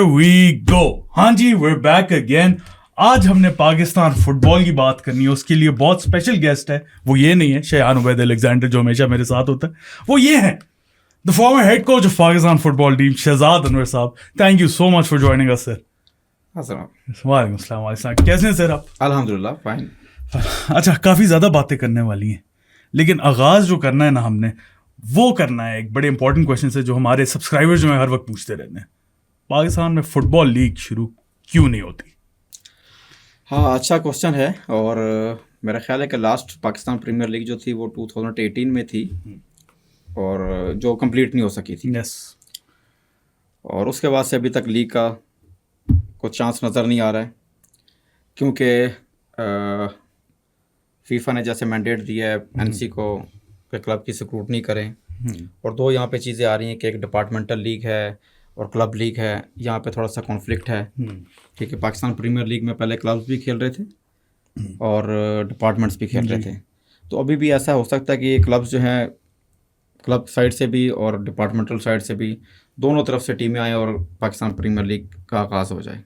We go. हाँ जी, we're back again। आज हमने पाकिस्तान फुटबॉल की बात करनी है, उसके लिए बहुत स्पेशल गेस्ट है। वो ये नहीं है शयान उबैद अलेक्जेंडर जो हमेशा मेरे साथ होता है, वो ये है the former head coach of Pakistan football team Shahzad Anwar साहब। Thank you so much for joining us sir. वालेकुम अस्सलाम। कैसे हैं सर आप? अल्हम्दुलिल्लाह फाइन। अच्छा, काफ़ी ज़्यादा बातें करने वाली हैं, लेकिन आगाज़ जो करना है ना हमने, वो करना है एक बड़े इंपॉर्टेंट क्वेश्चन से जो हमारे सब्सक्राइबर्स जो है हर वक्त पूछते रहते हैं। पाकिस्तान में फुटबॉल लीग शुरू क्यों नहीं होती? हाँ, अच्छा क्वेश्चन है। और मेरा ख्याल है कि लास्ट पाकिस्तान प्रीमियर लीग जो थी वो 2018 में थी और जो कंप्लीट नहीं हो सकी थी। यस। और उसके बाद से अभी तक लीग का कुछ चांस नज़र नहीं आ रहा है, क्योंकि फीफा ने जैसे मैंडेट दिया है एनसी को कि क्लब की स्क्रूटनी करें, और दो यहाँ पे चीज़ें आ रही हैं कि एक डिपार्टमेंटल लीग है और क्लब लीग है। यहाँ पे थोड़ा सा कॉन्फ्लिक्ट है। ठीक है, पाकिस्तान प्रीमियर लीग में पहले क्लब्स भी खेल रहे थे और डिपार्टमेंट्स भी खेल रहे थे। तो अभी भी ऐसा हो सकता है कि ये क्लब्स जो हैं, क्लब साइड से भी और डिपार्टमेंटल साइड से भी, दोनों तरफ से टीमें आएँ और पाकिस्तान प्रीमियर लीग का आगाज़ हो जाए।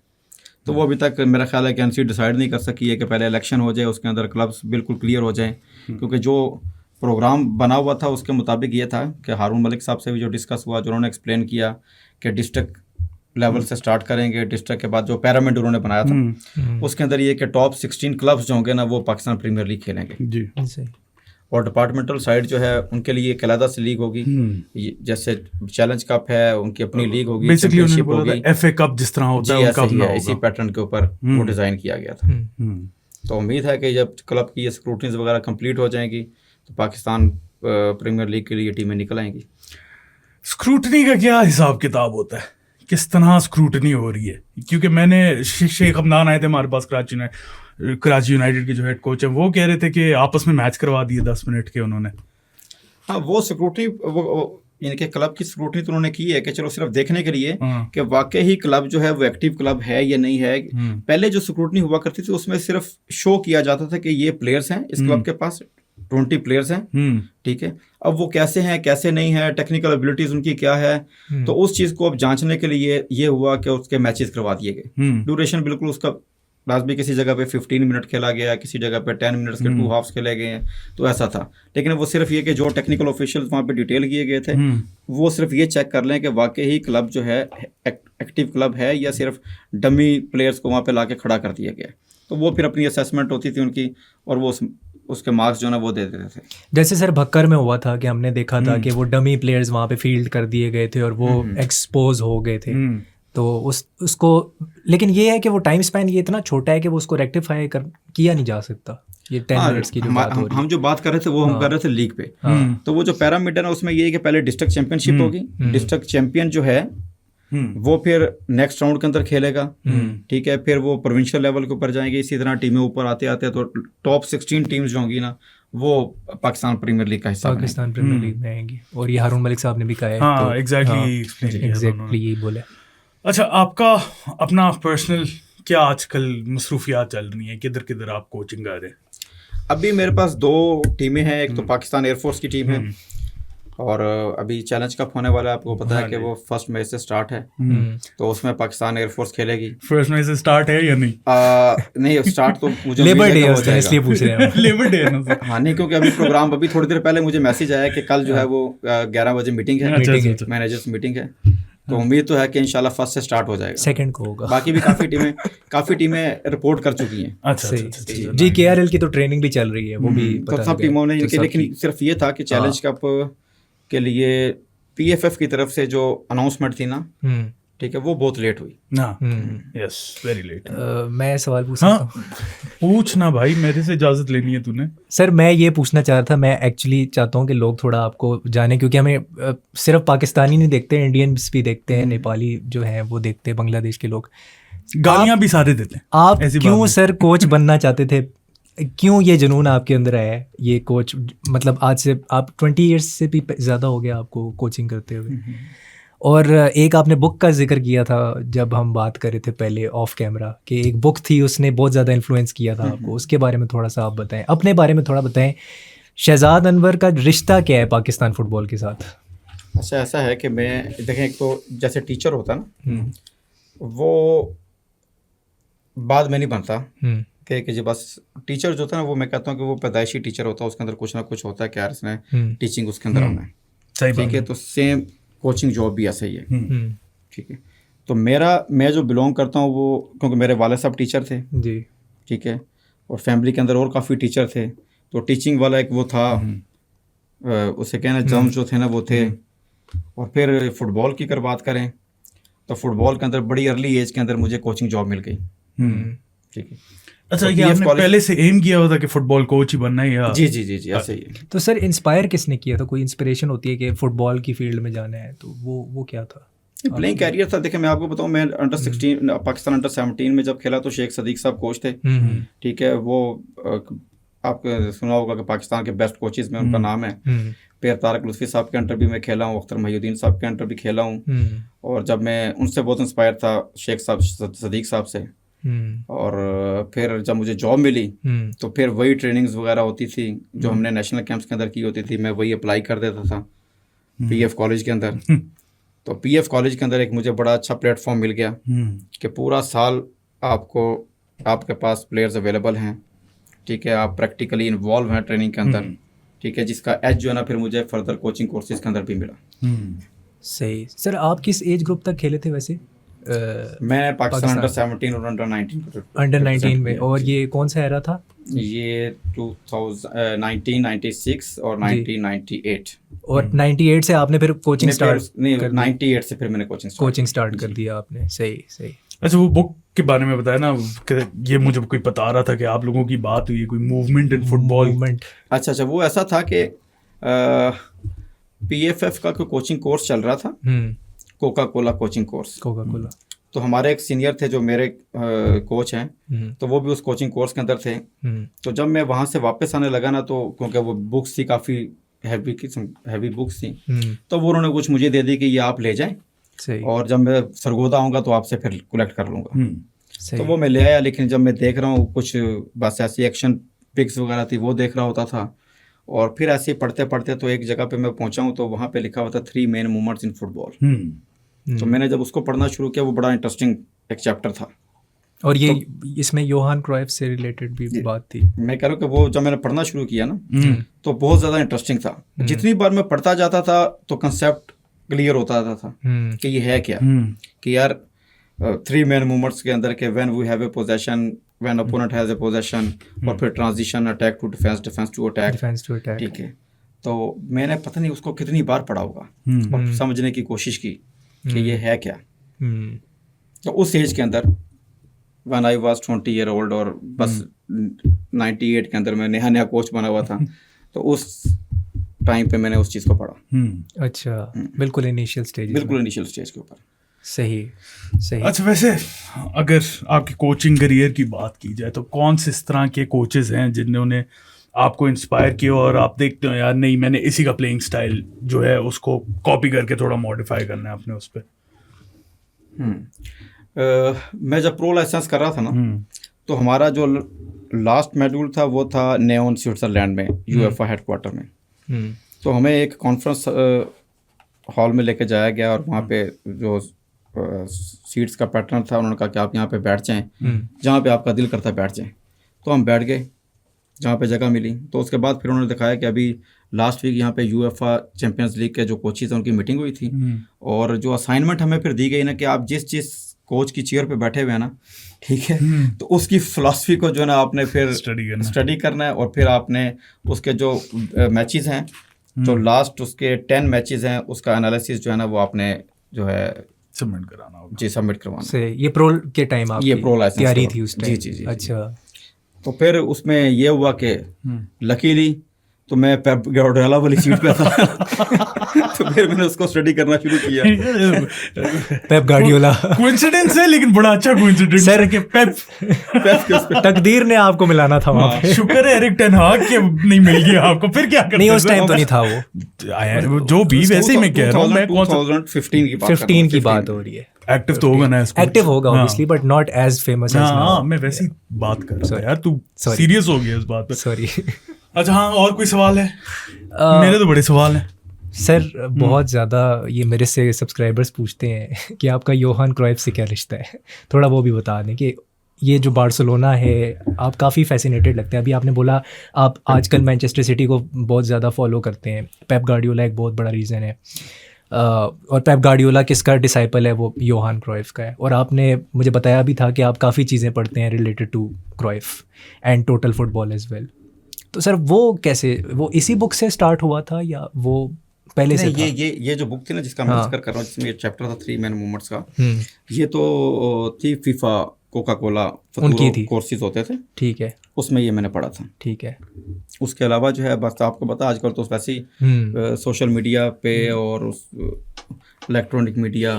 तो वो अभी तक मेरा ख्याल है कि एनसी डिसाइड नहीं कर सकी है कि पहले इलेक्शन हो जाए, उसके अंदर क्लब्स बिल्कुल क्लियर हो जाएं। क्योंकि जो प्रोग्राम बना हुआ था उसके मुताबिक ये था कि हारून मलिक साहब से भी जो डिस्कस हुआ, जो उन्होंने एक्सप्लेन किया कि डिस्ट्रिक्ट लेवल से स्टार्ट करेंगे, डिस्ट्रिक्ट के बाद जो पैरामिड उन्होंने बनाया था उसके अंदर ये कि टॉप 16 क्लब्स जो होंगे ना वो पाकिस्तान प्रीमियर लीग खेलेंगे जी। और डिपार्टमेंटल साइड जो है उनके लिए एक अलग से लीग होगी, जैसे चैलेंज कप है उनकी अपनी लीग होगी, बेसिकली उन्होंने बोला था एफए कप जिस तरह होता है उनका अपना होगा। इसी पैटर्न के ऊपर वो डिज़ाइन किया गया था। तो उम्मीद है कि जब क्लब की ये स्क्रूटनीज वगैरह कंप्लीट हो जाएंगी तो पाकिस्तान प्रीमियर लीग के लिए टीमें निकल आएंगी। स्क्रूटनी का क्या हिसाब किताब होता है, किस तरह स्क्रूटनी हो रही है? क्योंकि मैंने शेख अमनान आए थे हमारे पास कराची यूनाइटेड के जो हेड कोच हैं, वो कह रहे थे कि आपस में मैच करवा दिए 10 मिनट के उन्होंने। हाँ, वो स्क्रूटनी यानी कि क्लब की स्क्रूटनी तो उन्होंने की है कि चलो सिर्फ देखने के लिए कि वाकई ही क्लब जो है वो एक्टिव क्लब है या नहीं है। पहले जो स्क्रूटनी हुआ करती थी उसमें सिर्फ शो किया जाता था कि ये प्लेयर्स हैं इस क्लब के पास, 20 प्लेयर्स हैं, ठीक है। अब वो कैसे हैं कैसे नहीं है, टेक्निकल एबिलिटीज उनकी क्या है, तो उस चीज़ को अब जांचने के लिए ये हुआ कि उसके मैचेस करवा दिए गए। ड्यूरेशन बिल्कुल उसका भी किसी जगह पे 15 मिनट खेला गया, किसी जगह पे 10 मिनट्स के 2 हाफ्स खेले गए हैं, तो ऐसा था। लेकिन वो सिर्फ ये कि जो टेक्निकल ऑफिशियल्स वहाँ पे डिटेल किए गए थे वो सिर्फ ये चेक कर लें कि वाकई ही क्लब जो है एक्टिव क्लब है या सिर्फ डमी प्लेयर्स को वहाँ पे ला के खड़ा कर दिया गया। तो वो फिर अपनी असेसमेंट होती थी उनकी और वो उसके मार्क्स जो ना वो दे देते थे। जैसे सर भक्कर में हुआ था कि हमने देखा था कि वो डमी प्लेयर्स वहाँ पे फील्ड कर दिए गए थे और वो एक्सपोज हो गए थे। तो उसको लेकिन ये है कि वो टाइम स्पैन ये इतना छोटा है कि वो उसको रेक्टिफाई किया नहीं जा सकता। ये 10 मिनट्स की जो बात हो रही है, हम जो बात कर रहे थे वो हम कर रहे थे लीग पे। तो वो जो पैरामीटर है उसमें ये है कि पहले डिस्ट्रिक्ट चैंपियनशिप होगी, डिस्ट्रिक्ट चैंपियन जो है वो फिर नेक्स्ट राउंड के अंदर खेलेगा, ठीक है। फिर वो प्रोविंशियल लेवल के ऊपर जाएंगे, इसी तरह टीमें ऊपर आते आते तो टॉप 16 टीम्स जो होंगी ना वो पाकिस्तान प्रीमियर लीग का हिस्सा पाकिस्तान प्रीमियर लीग में आएंगी। और ये हारून मलिक साहब ने भी कहा है। हाँ, एग्जैक्टली यही बोला। अच्छा, आपका अपना पर्सनल क्या आजकल मसरूफियात चल रही हैं, किधर किधर आप कोचिंग कर रहे हैं? अभी मेरे पास 2 टीमें हैं, एक तो पाकिस्तान एयरफोर्स की टीम है और अभी चैलेंज कप होने वाला है, आपको पता है कि वो फर्स्ट मैच से स्टार्ट है। तो उसमें पाकिस्तान एयरफोर्स खेलेगी। फर्स्ट मैच से स्टार्ट है या नहीं? नहीं, स्टार्ट तो मुझे लेबर डे है इसलिए पूछ रहे हैं। लेबर डे है ना? हाँ, नहीं, क्योंकि अभी प्रोग्राम अभी थोड़ी देर पहले मुझे मैसेज आया कि कल जो है वो 11 बजे मीटिंग है, मैनेजर्स मीटिंग है। तो उम्मीद तो है कि इंशाल्लाह फर्स्ट से स्टार्ट हो जाएगा, सेकंड को होगा। बाकी भी काफ़ी टीमें रिपोर्ट कर चुकी हैं। अच्छा जी, केआरएल की तो ट्रेनिंग भी चल रही है, वो भी तो सब टीमों ने इनके, लेकिन सिर्फ ये था कि चैलेंज कप के लिए पीएफएफ की तरफ से जो अनाउंसमेंट थी ना, ठीक है, वो बहुत लेट हुई ना। Yes, very late. मैं सवाल पूछ सकता हूँ? पूछना भाई, मेरे से इजाज़त लेनी है तूने। सर मैं ये पूछना चाह रहा था, मैं एक्चुअली चाहता हूँ कि लोग थोड़ा आपको जाने, क्योंकि हमें सिर्फ पाकिस्तानी नहीं देखते, इंडियंस भी देखते हैं, नेपाली जो हैं वो देखते हैं, बांग्लादेश के लोग गालियाँ भी सारे देते हैं। आप क्यों सर कोच बनना चाहते थे? क्यों ये जुनून आपके अंदर आया है ये कोच? मतलब आज से आप 20 ईयर्स से भी ज़्यादा हो गया आपको कोचिंग करते हुए। और एक आपने बुक का जिक्र किया था जब हम बात कर रहे थे पहले ऑफ कैमरा, कि एक बुक थी उसने बहुत ज़्यादा इन्फ्लुएंस किया था आपको। उसके बारे में थोड़ा सा आप बताएं, अपने बारे में थोड़ा बताएं। शहजाद अनवर का रिश्ता क्या है पाकिस्तान फुटबॉल के साथ? अच्छा, ऐसा है कि मैं देखें, एक तो जैसे टीचर होता ना, वो बाद में नहीं बनता हम्म, कि जी बस टीचर जो होता है ना, वो मैं कहता हूँ कि वो पैदाइशी टीचर होता है, उसके अंदर कुछ ना कुछ होता है कि यार इसने हम्म, टीचिंग उसके अंदर आना है। सही ठीक बात है, तो सेम कोचिंग जॉब भी ऐसा ही है। हम्म, ठीक है, तो मैं जो बिलोंग करता हूँ वो, क्योंकि मेरे वाले साहब टीचर थे, जी, ठीक है, और फैमिली के अंदर और काफ़ी टीचर थे, तो टीचिंग वाला एक वो था, उसे कहना जर्म जो थे ना वो थे। और फिर फुटबॉल की अगर बात करें तो फुटबॉल के अंदर बड़ी अर्ली एज के अंदर मुझे कोचिंग जॉब मिल गई। ठीक है, अच्छा, तो ये PF आपने कॉलेज- पहले से एम किया हुआ था कि फुटबॉल कोच ही बनना है या? जी जी जी जी, ऐसे ही है। तो सर इंस्पायर किसने किया था? कोई इंस्पिरेशन होती है कि फुटबॉल की फील्ड में जाना है, तो वो क्या था? प्लेइंग कैरियर था। देखिए मैं आपको बताऊं, मैं अंडर 16 पाकिस्तान अंडर 17 में जब खेला तो शेख सदीक साहब कोच थे। ठीक है, वो आपने सुना होगा कि पाकिस्तान के बेस्ट कोचेज में उनका नाम है। फिर तारक लुत्फी साहब के अंडर भी मैं खेला हूँ, अख्तर महिउद्दीन साहब के अंडर भी खेला हूँ। और जब मैं उनसे बहुत इंस्पायर था, शेख साहब सदीक साहब से। और फिर जब मुझे जॉब मिली तो फिर वही ट्रेनिंग्स वगैरह होती थी जो हमने नेशनल कैंप्स के अंदर की होती थी, मैं वही अप्लाई कर देता था PF कॉलेज के अंदर। तो PF कॉलेज के अंदर एक मुझे बड़ा अच्छा प्लेटफॉर्म मिल गया कि पूरा साल आपके पास प्लेयर्स अवेलेबल हैं। ठीक है, आप प्रैक्टिकली इन्वॉल्व हैं ट्रेनिंग के अंदर। ठीक है, जिसका एज जो है ना फिर मुझे फर्दर कोचिंग कोर्सेज के अंदर भी मिला। सही। सर आप किस एज ग्रुप तक खेले थे वैसे? मैं पाकिस्तान अंडर 17 और अंडर 19 अंडर 19 में। और ये कौन सा एरा था? ये 1996 और 1998। और 98 से आपने फिर कोचिंग स्टार्ट? नहीं, 98 से फिर मैंने कोचिंग स्टार्ट कर दिया आपने। सही सही। अच्छा, वो बुक के बारे में बताया ना कि ये मुझे कोई बता रहा था कि आप लोगों की बात हुई, कोई मूवमेंट इन फुटबॉल। अच्छा, वो ऐसा था कि PFF का कोई कोचिंग कोर्स चल रहा था, कोका कोला कोचिंग कोर्स। तो हमारे एक सीनियर थे जो मेरे कोच हैं, तो वो भी उस कोचिंग कोर्स के अंदर थे। तो जब मैं वहाँ से वापस आने लगा ना, तो क्योंकि वो बुक्स थी काफ़ी हैवी बुक्स थी, तो वो उन्होंने कुछ मुझे दे दी कि ये आप ले जाएं, और जब मैं सरगोदा आऊँगा तो आपसे फिर कलेक्ट कर लूँगा। तो वो मैं ले आया, लेकिन जब मैं देख रहा हूँ कुछ बस ऐसी एक्शन पिक्स वगैरह थी वो देख रहा होता था। और फिर ऐसे ही पढ़ते पढ़ते तो एक जगह पे मैं पहुँचा हूँ, तो वहाँ पे लिखा हुआ था 3 मेन मूवमेंट्स इन फुटबॉल। तो मैंने जब उसको पढ़ना शुरू किया, वो बड़ा इंटरेस्टिंग एक चैप्टर था। और ये इसमें योहान क्राइफ से रिलेटेड भी बात थी। मैं कह रहा हूँ कि वो जब मैंने पढ़ना शुरू किया ना, तो बहुत ज़्यादा इंटरेस्टिंग था। जितनी बार मैं पढ़ता जाता था तो कंसेप्ट क्लियर होता था कि ये है क्या, कि यार 3 मेन मूवमेंट्स के अंदर के when we have a possession, when opponent has a possession, और फिर transition, attack to defence, defence to attack. ठीक है, तो मैंने पता नहीं उसको कितनी बार पढ़ा होगा और समझने की कोशिश की कि ये है क्या। तो उस एज के अंदर when I was 20 year old, और बस 98 के अंदर मैं नया कोच बना हुआ था, तो उस टाइम पे मैंने उस चीज़ को पढ़ा। अच्छा, बिल्कुल इनिशियल स्टेज के ऊपर। सही। अच्छा, वैसे अगर आपकी कोचिंग करियर की बात की जाए तो कौन से इस तरह के कोचेज हैं जिन्होंने आपको इंस्पायर किया और आप देखते हो यार नहीं, मैंने इसी का प्लेइंग स्टाइल जो है उसको कॉपी करके थोड़ा मॉडिफाई करना है अपने उस पर? मैं जब प्रो लाइसेंस कर रहा था ना, तो हमारा जो लास्ट मॉड्यूल था वो था नेओन स्विट्जरलैंड में, UEFA हेडक्वार्टर में। तो हमें एक कॉन्फ्रेंस हॉल में लेके जाया गया, और वहाँ पे जो सीट्स का पैटर्न था, उन्होंने कहा कि आप यहाँ पे बैठ जाएं, जहाँ पे आपका दिल करता है बैठ जाएं। तो हम बैठ गए जहाँ पे जगह मिली। तो उसके बाद फिर उन्होंने दिखाया कि अभी लास्ट वीक यहाँ पे UEFA चैम्पियंस लीग के जो कोचेज हैं उनकी मीटिंग हुई थी, और जो असाइनमेंट हमें फिर दी गई ना कि आप जिस कोच की चेयर पे बैठे हुए हैं ना, ठीक है, तो उसकी फिलॉसफी को जो है ना आपने फिर स्टडी करना है, और फिर आपने उसके जो मैचेस हैं, तो लास्ट उसके 10 मैचेस हैं, उसका एनालिसिस जो है ना वो आपने जो है सबमिट कराना होगा। जी, सबमिट करवाना से। ये प्रो के टाइम आपकी ये प्रो लाइसेंस तैयारी थी उस टाइम? जी। अच्छा। तो फिर उसमें ये हुआ कि लकीली तो मैं पेप गार्डियोला वाली सीट पे था। तो फिर मैंने उसको स्टडी करना शुरू किया। पेप गार्डियोला कोइंसिडेंस है, लेकिन बड़ा अच्छा कोइंसिडेंस सर कि पेप के उस पे तकदीर ने आपको मिलाना था वहाँ पे। शुक्र है एरिक टेन हाग के नहीं मिल गया आपको, फिर क्या करते? नहीं, उस टाइम तो नहीं था वो जो भी, वैसे ही मैं कह रहा हूँ, मैं 2015 की बात हो रही है। एक्टिव तो होगा ना इसको, एक्टिव होगा obviously, but not as famous as now. मैं वैसी बात कर रहा था यार, तू सीरियस हो गया इस बात पे। सॉरी। अच्छा हाँ, और कोई सवाल है? मेरे तो बड़े सवाल हैं। सर बहुत ज़्यादा ये मेरे से सब्सक्राइबर्स पूछते हैं कि आपका योहान क्राइफ से क्या रिश्ता है, थोड़ा वो भी बता दें कि ये जो बार्सिलोना है आप काफ़ी फैसिनेटेड लगते हैं। अभी आपने बोला आप आजकल मैनचेस्टर सिटी को बहुत ज़्यादा फॉलो करते हैं, पेप गार्डियोला एक बहुत बड़ा रीज़न है। और पेप गार्डियोला किसका डिसाइपल है, वो योहान क्राइफ का है। और आपने मुझे बताया भी था कि आप काफ़ी चीज़ें पढ़ते हैं related to Cruyff and total football as well. तो सर वो कैसे, वो इसी बुक से स्टार्ट हुआ था या वो पहले से था? ये जो बुक थी ना जिसका मैं जिक्र कर रहा हूँ, जिसमें ये चैप्टर था 3 मैन मूवमेंट्स का, ये तो थी फीफा कोका कोला उनकी थी, कोर्सेज होते थे, ठीक है, उसमें ये मैंने पढ़ा था। ठीक है। उसके अलावा जो है बस आपको पता आजकल तो वैसे ही सोशल मीडिया पे और इलेक्ट्रॉनिक मीडिया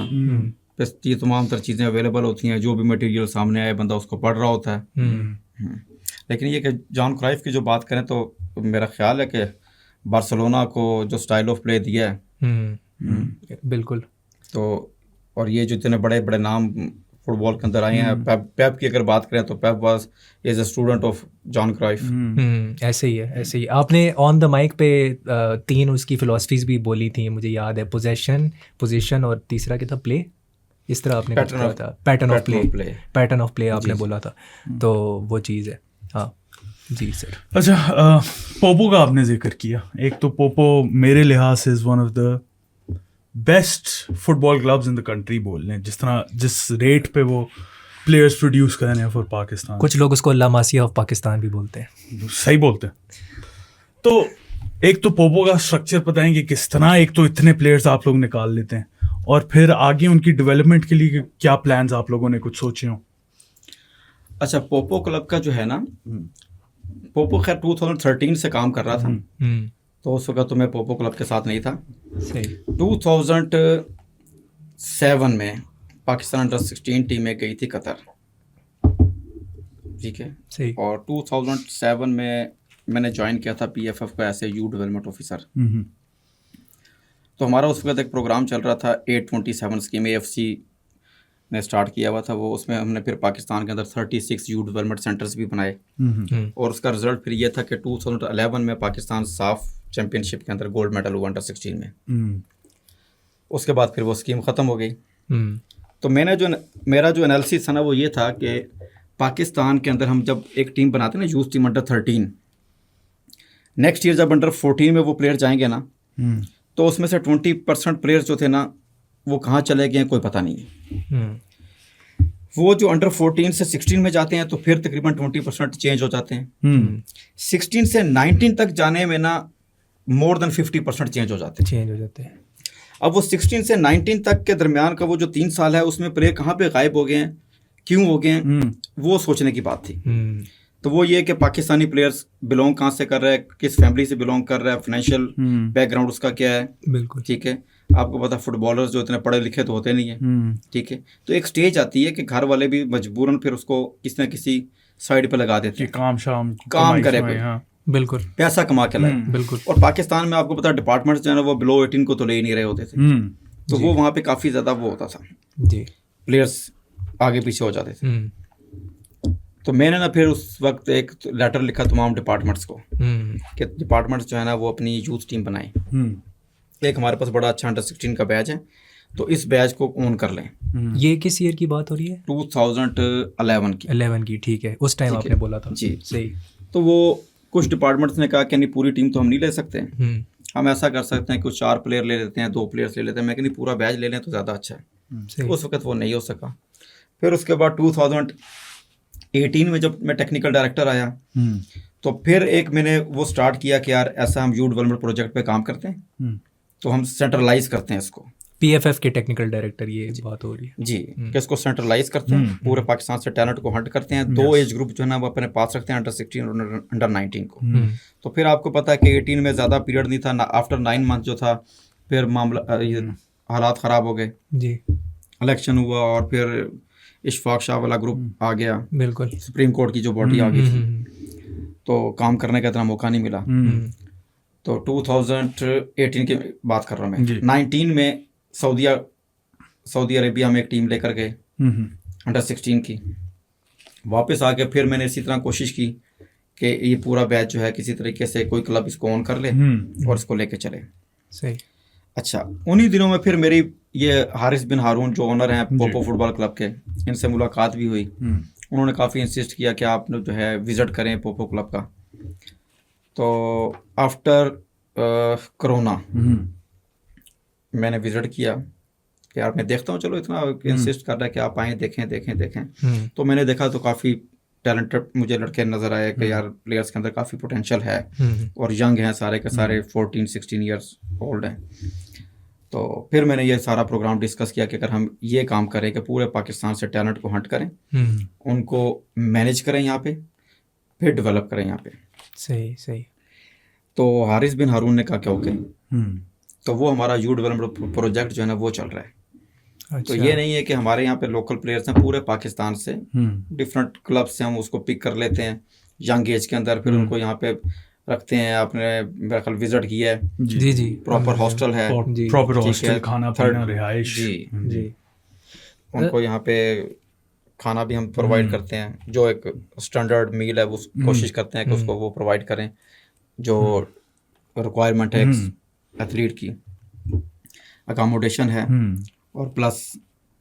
पे ये तमाम तरह चीज़ें अवेलेबल होती हैं, जो भी मटेरियल सामने आए बंदा उसको पढ़ रहा होता है। लेकिन ये कि जॉन क्राइफ की जो बात करें तो मेरा ख्याल है कि बार्सिलोना को जो स्टाइल ऑफ प्ले दिया है, बिल्कुल। तो और ये जो इतने बड़े बड़े नाम फुटबॉल के अंदर आए हैं, पेप की अगर बात करें तो Pep was is a student of Johan Cruyff. ऐसे ही है, ऐसे ही। आपने ऑन द माइक पे 3 उसकी फिलॉसफीज भी बोली थी, मुझे याद है, पोजीशन और तीसरा क्या था, प्ले, इस तरह आपने कुछ कहा था, पैटर्न ऑफ प्ले आपने बोला था, तो वो चीज़ है। हाँ जी सर। अच्छा, पोपो का आपने जिक्र किया। एक तो पोपो मेरे लिहाज से is one of the best football clubs in the country बोल लें, जिस रेट पे वो प्लेयर्स प्रोड्यूस कर रहे हैं फॉर पाकिस्तान। कुछ लोग उसको ला मासिया ऑफ पाकिस्तान भी बोलते हैं। सही बोलते हैं। तो एक तो पोपो का स्ट्रक्चर पता है कि किस तरह एक तो इतने प्लेयर्स आप लोग निकाल लेते हैं, और फिर आगे उनकी डेवलपमेंट के लिए क्या प्लान्स आप लोगों ने कुछ सोचे हों? अच्छा, पोपो क्लब का जो है ना, पोपो खैर 2013 से काम कर रहा था, तो उस वक्त तो मैं पोपो क्लब के साथ नहीं था। सही। 2007 में पाकिस्तान अंडर 16 टीम में गई थी कतर, ठीक है, सही। और 2007 में मैंने ज्वाइन किया था PFF को as a youth development officer. तो हमारा उस वक्त एक प्रोग्राम चल रहा था 827 स्कीम, AFC ने स्टार्ट किया हुआ था वो। उसमें हमने फिर पाकिस्तान के अंदर 36 यू डेवलपमेंट सेंटर्स भी बनाए, और उसका रिजल्ट फिर ये था कि 2011 में पाकिस्तान साफ चैम्पियनशिप के अंदर गोल्ड मेडल हुआ अंडर 16 में। उसके बाद फिर वो स्कीम ख़त्म हो गई। तो मेरा जो एनालिसिस था ना वो ये था कि पाकिस्तान के अंदर हम जब एक टीम बनाते हैं ना, youth team under 13, next year जब अंडर 14 में वो प्लेयर जाएंगे ना, तो उसमें से 20% प्लेयर्स जो थे ना वो कहाँ चले गए हैं कोई पता नहीं है। वो जो अंडर 14 से 16 में जाते हैं तो फिर तकरीबन 20% चेंज हो जाते हैं। 16 से 19 तक जाने में ना मोर देन 50% चेंज हो जाते हैं। अब वो 16 से 19 तक के दरमियान का वो जो 3 साल है उसमें प्लेयर कहाँ पे गायब हो गए हैं, क्यों हो गए हैं, वो सोचने की बात थी। तो वो ये कि पाकिस्तानी प्लेयर्स बिलोंग कहाँ से कर रहा है, किस फैमिली से बिलोंग कर रहा है, फाइनेंशियल बैकग्राउंड उसका क्या है, बिल्कुल ठीक है। आपको पता फुटबॉलर्स जो इतने पढ़े लिखे तो होते नहीं है, ठीक है। तो एक स्टेज आती है कि घर वाले भी मजबूरन फिर उसको किसी न किसी साइड पे लगा देते हैं, काम करे कोई, हाँ बिल्कुल, पैसा कमा के लाए, बिल्कुल। और पाकिस्तान में आपको पता डिपार्टमेंट्स जो है ना वो बिलो 18 को तो ले ही नहीं रहे होते थे, तो वो वहाँ पे काफ़ी ज़्यादा वो होता था जी, प्लेयर्स आगे पीछे हो जाते थे। तो मैंने ना फिर उस वक्त एक लेटर लिखा तमाम डिपार्टमेंट्स को कि डिपार्टमेंट्स जो है ना वो अपनी यूथ टीम बनाएं। एक हमारे पास बड़ा अच्छा अंडर 16 का बैच है, तो इस बैच को ऑन कर लें। ये किस ईयर की बात हो रही है? 2011 की, ठीक है। उस टाइम आपने बोला था जी, सही। तो वो कुछ डिपार्टमेंट्स ने कहा कि नहीं पूरी टीम तो हम नहीं ले सकते, हम ऐसा कर सकते हैं कुछ 4 प्लेयर ले लेते हैं, 2 प्लेयर्स ले लेते हैं। मैं कहनी पूरा बैच ले लें तो ज़्यादा अच्छा है। उस वक्त वो नहीं हो सका। फिर उसके बाद 2018 में जब मैं टेक्निकल डायरेक्टर आया, तो फिर एक मैंने वो स्टार्ट किया कि यार ऐसा हम यू डेवलपमेंट प्रोजेक्ट पे काम करते हैं, तो हम सेंट्रलाइज करते हैं इसको। PFF के टेक्निकल डायरेक्टर ये बात हो रही है जी, कि इसको सेंट्रलाइज करते हैं, पूरे पाकिस्तान से टैलेंट को हंट करते हैं। 2 एज ग्रुप जो है ना वो अपने पास रखते हैं, अंडर 16 और अंडर 19 को। तो फिर आपको पता है कि 18 में ज़्यादा पीरियड नहीं था ना, आफ्टर 9 मंथ जो था फिर मामला हालात ख़राब हो गए जी, इलेक्शन हुआ और फिर इशफाक शाह वाला ग्रुप आ गया, बिल्कुल सुप्रीम कोर्ट की जो बॉडी आ गई थी, तो काम करने का इतना मौका नहीं मिला। तो 2018 की बात कर रहा हूँ मैं। 19 में सऊदी अरेबिया में एक टीम लेकर गए अंडर 16 की। वापस आके फिर मैंने इसी तरह कोशिश की कि ये पूरा बैच जो है किसी तरीके से कोई क्लब इसको ऑन कर ले और इसको लेके चले। सही। अच्छा, उन्हीं दिनों में फिर मेरी ये हारिस बिन हारून जो ओनर हैं पोपो फुटबॉल क्लब के, इनसे मुलाकात भी हुई। उन्होंने काफ़ी इंसिस्ट किया कि आप जो है विज़िट करें पोपो क्लब का। तो आफ्टर कोरोना मैंने विज़िट किया कि यार मैं देखता हूँ, चलो इतना इंसिस्ट कर रहा है कि आप आएँ, देखें। तो मैंने देखा तो काफ़ी टैलेंटेड मुझे लड़के नज़र आए कि यार प्लेयर्स के अंदर काफ़ी पोटेंशियल है और यंग हैं सारे के सारे, 14-16 ईयर्स ओल्ड हैं। तो फिर मैंने ये सारा प्रोग्राम डिस्कस किया कि अगर हम ये काम करें कि पूरे पाकिस्तान से टैलेंट को हंट करें, उनको मैनेज करें यहाँ पे, फिर डेवलप करें यहाँ पे। सही। तो हारिस बिन हारून ने कहा कि ओके। तो वो हमारा यूथ डेवलपमेंट प्रोजेक्ट जो है ना वो चल रहा है। अच्छा। तो ये नहीं है कि हमारे यहाँ पे लोकल प्लेयर्स हैं, पूरे पाकिस्तान से डिफरेंट क्लब से हम उसको पिक कर लेते हैं यंग एज के अंदर, फिर उनको यहाँ पे रखते हैं। आपने मेरा ख्याल विजिट किया है। जी। प्रॉपर हॉस्टल है, प्रॉपर हॉस्टल, खाना पीना, रिहाइश। जी। उनको यहाँ पे खाना भी हम प्रोवाइड करते हैं, जो एक स्टैंडर्ड मील है वो कोशिश करते हैं कि उसको वो प्रोवाइड करें जो रिक्वायरमेंट है एथलीट की। अकोमोडेशन है और प्लस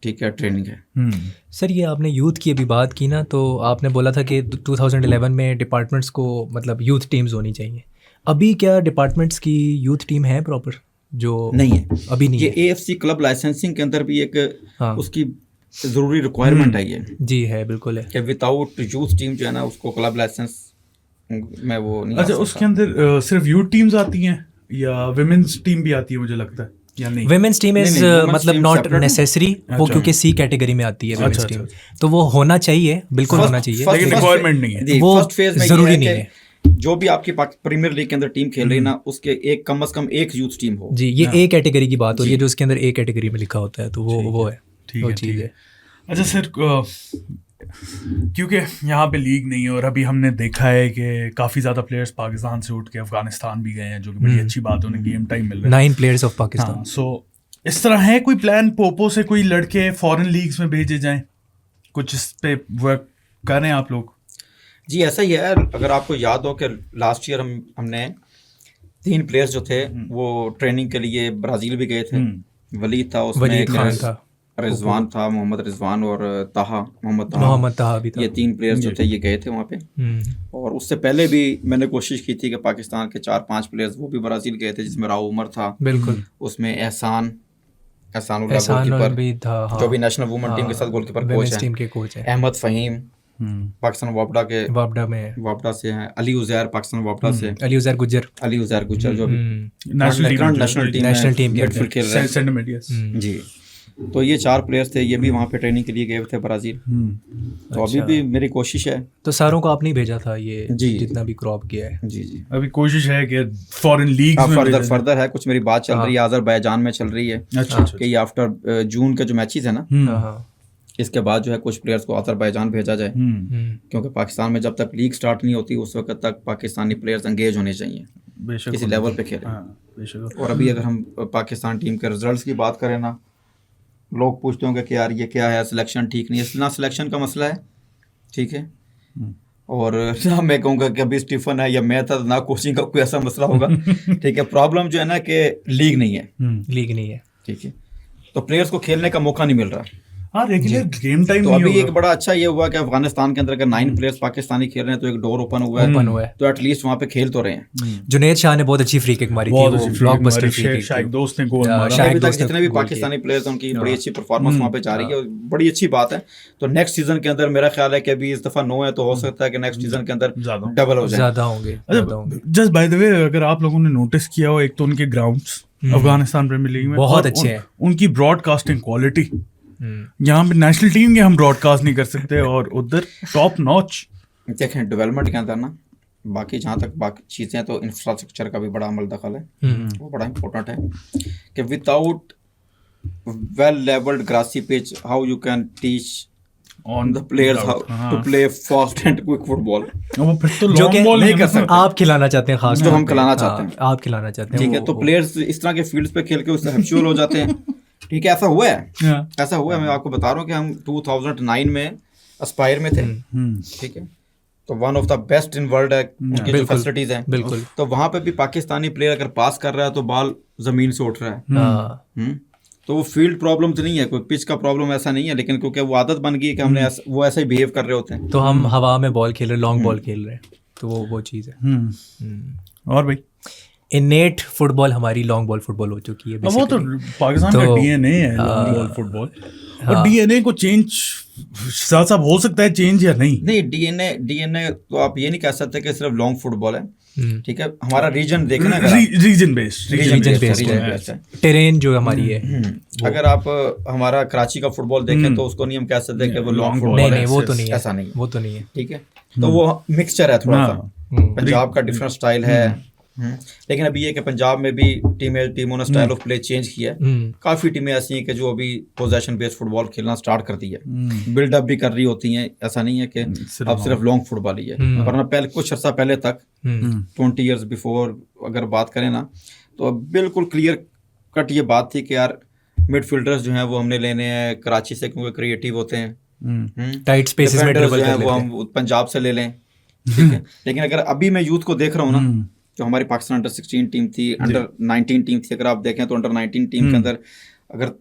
ठीक है ट्रेनिंग है। सर ये आपने यूथ की अभी बात की ना, तो आपने बोला था कि 2011 में डिपार्टमेंट्स को मतलब यूथ टीम्स होनी चाहिए। अभी क्या डिपार्टमेंट्स की यूथ टीम है प्रॉपर? जो नहीं है, अभी नहीं ये है। AFC क्लब लाइसेंसिंग के अंदर भी एक उसकी ज़रूरी रिक्वायरमेंट है ये। जी है, बिल्कुल है कि विदाउट यूथ टीम जो है ना उसको क्लब लाइसेंस में वो नहीं। अच्छा, उसके अंदर सिर्फ यूथ टीम्स आती हैं या विमेंस टीम भी आती है मुझे लगता है, या नहीं? विमेंस टीम इज women's मतलब team नॉट separate है। नेसेसरी, वो अच्छा। क्योंकि सी कैटेगरी में आती है विमेंस अच्छा, टीम, अच्छा। तो वो होना चाहिए, बिल्कुल होना चाहिए, लेकिन requirement नहीं है। वो फर्स्ट फेज में जरूरी ये नहीं है है। कि जो भी आपकी प्रीमियर लीग के अंदर टीम खेल रही है ना, उसके एक कम से कम एक यूथ टीम हो। जी, ये ए कैटेगरी की बात हो रही है, जो उसके अंदर ए कैटेगरी में लिखा होता है, तो वो है, ठीक वो है, चीज़ ठीक है। अच्छा सर, क्योंकि यहाँ पे लीग नहीं है और अभी हमने देखा है कि काफ़ी ज़्यादा प्लेयर्स पाकिस्तान से उठ के अफगानिस्तान भी गए हैं, जो कि बड़ी अच्छी बात है, उन्हें गेम टाइम मिल रहा है। 9 प्लेयर्स ऑफ पाकिस्तान। सो इस तरह है कोई प्लान पोपो से कोई लड़के फॉरेन लीग्स में भेजे जाएं? कुछ इस पे वर्क कर रहे हैं आप लोग? जी ऐसा ही है। अगर आपको याद हो कि लास्ट ईयर हमने 3 प्लेयर्स जो थे वो ट्रेनिंग के लिए ब्राज़ील भी गए थे। वलीद था उसमें, वलीद खान था, रिजवान था, मोहम्मद रिजवान और मोहम्मद ताहा भी था। ये 3 प्लेयर्स जो थे ये गए थे वहाँ पे। और उससे पहले भी मैंने कोशिश की थी कि पाकिस्तान के 4-5 प्लेयर्स वो भी ब्राज़ील गए थे, जिसमें राव उमर था, बिल्कुल, उसमें एहसान एहसान भी था, हाँ, जो भी नेशनल वुमेन टीम के साथ गोलकीपर कोच हैं, टीम के कोच हैं। अहमद फ़हीम पाकिस्तान वापडा से हैं, अली उज़ैर पाकिस्तान वापडा से, अली उज़ैर गुज्जर जो भी नेशनल टीम में मिडफील्ड खेल रहे हैं, सेंटर मिड, यस। जी। तो ये 4 प्लेयर्स थे, ये भी वहाँ पे ट्रेनिंग के लिए गए थे ब्राज़ील। तो अभी भी मेरी कोशिश है। तो सारों को आपने भेजा था ये जी, जितना भी क्रॉप किया है? जी अभी कोशिश है कि फॉरेन लीग्स में फर्दर है, कुछ मेरी बात चल रही है, अज़रबैजान में चल रही है। अच्छा। कि ये आफ्टर जून के जो मैचेस है ना, इसके बाद जो है कुछ प्लेयर्स को अज़रबैजान भेजा जाए, क्योंकि पाकिस्तान में जब तक लीग स्टार्ट नहीं होती उस वक्त तक पाकिस्तानी प्लेयर्स एंगेज होने चाहिए, किसी लेवल पे खेलें। और अभी अगर हम पाकिस्तान टीम के रिजल्ट्स की बात करें ना, लोग पूछते होंगे कि यार ये क्या है, सिलेक्शन ठीक नहीं है। ना सिलेक्शन का मसला है, ठीक है, और ना मैं कहूँगा कि अभी स्टीफन है या मैं था, ना कोचिंग का कोई ऐसा मसला होगा। ठीक है, प्रॉब्लम जो है ना कि लीग नहीं है, ठीक है, तो प्लेयर्स को खेलने का मौका नहीं मिल रहा। हाँ, रेगुलर गेम टाइम तो नहीं अभी होगा। एक बड़ा अच्छा ये हुआ कि अफगानिस्तान के अंदर अगर 9 प्लेयर्स पाकिस्तानी खेल रहे हैं तो एक डोर ओपन हुआ है, तो एटलीस्ट वहाँ पे खेल तो रहे हैं। जुनैद शाह ने बहुत अच्छी फ्री किक मारी थी, वो ब्लॉकबस्टर फ्री किक। शायद दोस्त ने गोल मारा। अभी तक जितने भी पाकिस्तानी प्लेयर्स हैं उनकी बड़ी अच्छी परफॉर्मेंस वहाँ पे जा रही है, बड़ी अच्छी बात है। तो नेक्स्ट सीजन के अंदर मेरा ख्याल है कि अभी इस दफा 9 है, तो हो सकता है कि नेक्स्ट सीजन के अंदर डबल हो जाए, ज्यादा होंगे। जस्ट बाय द वे, अगर आप लोगों ने नोटिस किया हो, एक तो उनके ग्राउंड्स अफगानिस्तान प्रीमियर लीग में बहुत अच्छे हैं, उनकी ब्रॉडकास्टिंग क्वालिटी, यहाँ पे नेशनल टीम के हम ब्रॉडकास्ट नहीं कर सकते, और उधर टॉप नॉच। देखें डेवलपमेंट के अंदर ना, बाकी जहाँ तक बाकी चीज़ें, तो इंफ्रास्ट्रक्चर का भी बड़ा अमल दखल है, वो बड़ा इंपॉर्टेंट है कि without well levelled grassy pitch how you can teach on the players how to play fast and quick football, वो फिर तो जो कि नहीं कर सकते। आप खिलाना चाहते हैं, खास जो हम खिलाना चाहते हैं, आप खिलाना चाहते हैं, ठीक है। तो प्लेयर्स इस तरह के फील्ड्स पे खेल के उससे हैबिचुअल हो जाते हैं, ठीक है। ऐसा हुआ है, मैं आपको बता रहा हूँ कि हम 2009 में एस्पायर में थे, ठीक है, तो one of the best in world है, उनकी जो बिल्कुल, फैसिलिटीज हैं, बिल्कुल। तो वहाँ पे भी पाकिस्तानी प्लेयर अगर पास कर रहा है तो बॉल जमीन से उठ रहा है। हाँ, तो वो फील्ड प्रॉब्लम तो नहीं है, कोई पिच का प्रॉब्लम ऐसा नहीं है, लेकिन क्योंकि वो आदत बन गई है कि हमने वो ऐसे ही बिहेव कर रहे होते हैं। तो हम हवा में बॉल खेल रहे, लॉन्ग बॉल खेल रहे हैं, तो वो चीज़ है। और भाई इनेट फुटबॉल हमारी लॉन्ग बॉल फुटबॉल हो चुकी है वो तो basically। पाकिस्तान का डीएनए है लॉन्ग बॉल फुटबॉल, और डीएनए को चेंज साथ साथ हो सकता है चेंज या नहीं। नहीं, डीएनए तो आप ये नहीं कह सकते कि सिर्फ लॉन्ग फुटबॉल है, ठीक है। हमारा रीजन देखना है, रीजन बेस्ड है टेरेन जो हमारी है। अगर आप हमारा कराची का फुटबॉल देखें तो उसको नहीं हम कह सकते कि वो लॉन्ग फुटबॉल है, नहीं वो तो नहीं है, ऐसा नहीं, वो तो नहीं है, ठीक है। तो वो मिक्सचर है थोड़ा सा, पंजाब का डिफरेंट स्टाइल है। लेकिन अभी ये कि पंजाब में भी टीमों ने स्टाइल ऑफ प्ले चेंज किया है। काफ़ी टीमें ऐसी हैं कि जो अभी पोजेशन बेस्ड फुटबॉल खेलना स्टार्ट कर दी है, बिल्डअप भी कर रही होती हैं। ऐसा नहीं है कि अब सिर्फ लॉन्ग फुटबॉल ही है, वरना पहले कुछ अर्सा पहले तक 20 ईयर्स बिफोर अगर बात करें ना, तो अब बिल्कुल क्लियर कट ये बात थी कि यार मिडफील्डर्स जो हैं वो हमने लेने हैं कराची से, क्योंकि क्रिएटिव होते हैं, टाइट स्पेसेस में ड्रिबल कर लेते हैं, वो हम पंजाब से ले लें, ठीक है। लेकिन अगर अभी मैं यूथ को देख रहा हूँ ना, जो हमारी पाकिस्तान अंडर 16 टीम थी, अंडर 19 टीम थी, अगर आप देखें तो अंडर 19 टीम के अंदर अगर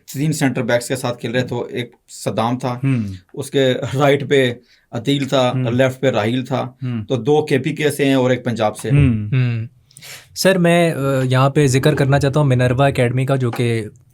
3 सेंटर बैक्स के साथ खेल रहे तो एक सदाम था, उसके राइट पे अदील था, लेफ्ट पे राहिल था, तो 2 केपीके से हैं और एक पंजाब से। सर मैं यहाँ पे जिक्र करना चाहता हूँ मिनर्वा एकेडमी का, जो कि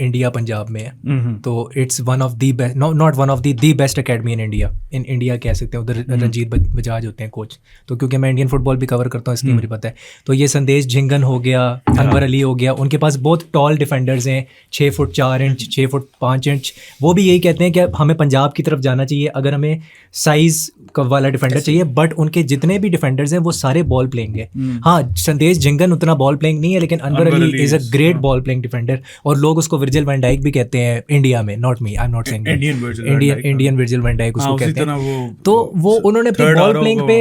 इंडिया पंजाब में है। तो it's one of the best, not one of the best academy in India कह सकते हैं। उधर रंजीत बजाज होते हैं कोच, तो क्योंकि मैं इंडियन फुटबॉल भी कवर करता हूँ इसलिए मुझे पता है। तो ये संदेश झिंगन हो गया, अनवर अली हो गया, उनके पास बहुत टॉल डिफेंडर्स हैं, 6 फुट 4 इंच, 6 फुट 5 इंच। वो भी यही कहते हैं कि हमें पंजाब की तरफ जाना चाहिए अगर हमें साइज वाला डिफेंडर चाहिए, बट उनके जितने भी डिफेंडर्स हैं वो सारे बॉल प्लेइंग है। हाँ, संदेश झिंगन उतना बॉल प्लेइंग नहीं है, लेकिन Anwar Ali is a great ball playing defender, और लोग उसको विर्जिल वैन डाइक भी कहते हैं इंडिया में, not me, I am not saying Indian Virgil van Dijk उसको कहते हैं। तो वो उन्होंने अपनी बॉल प्लेइंग पे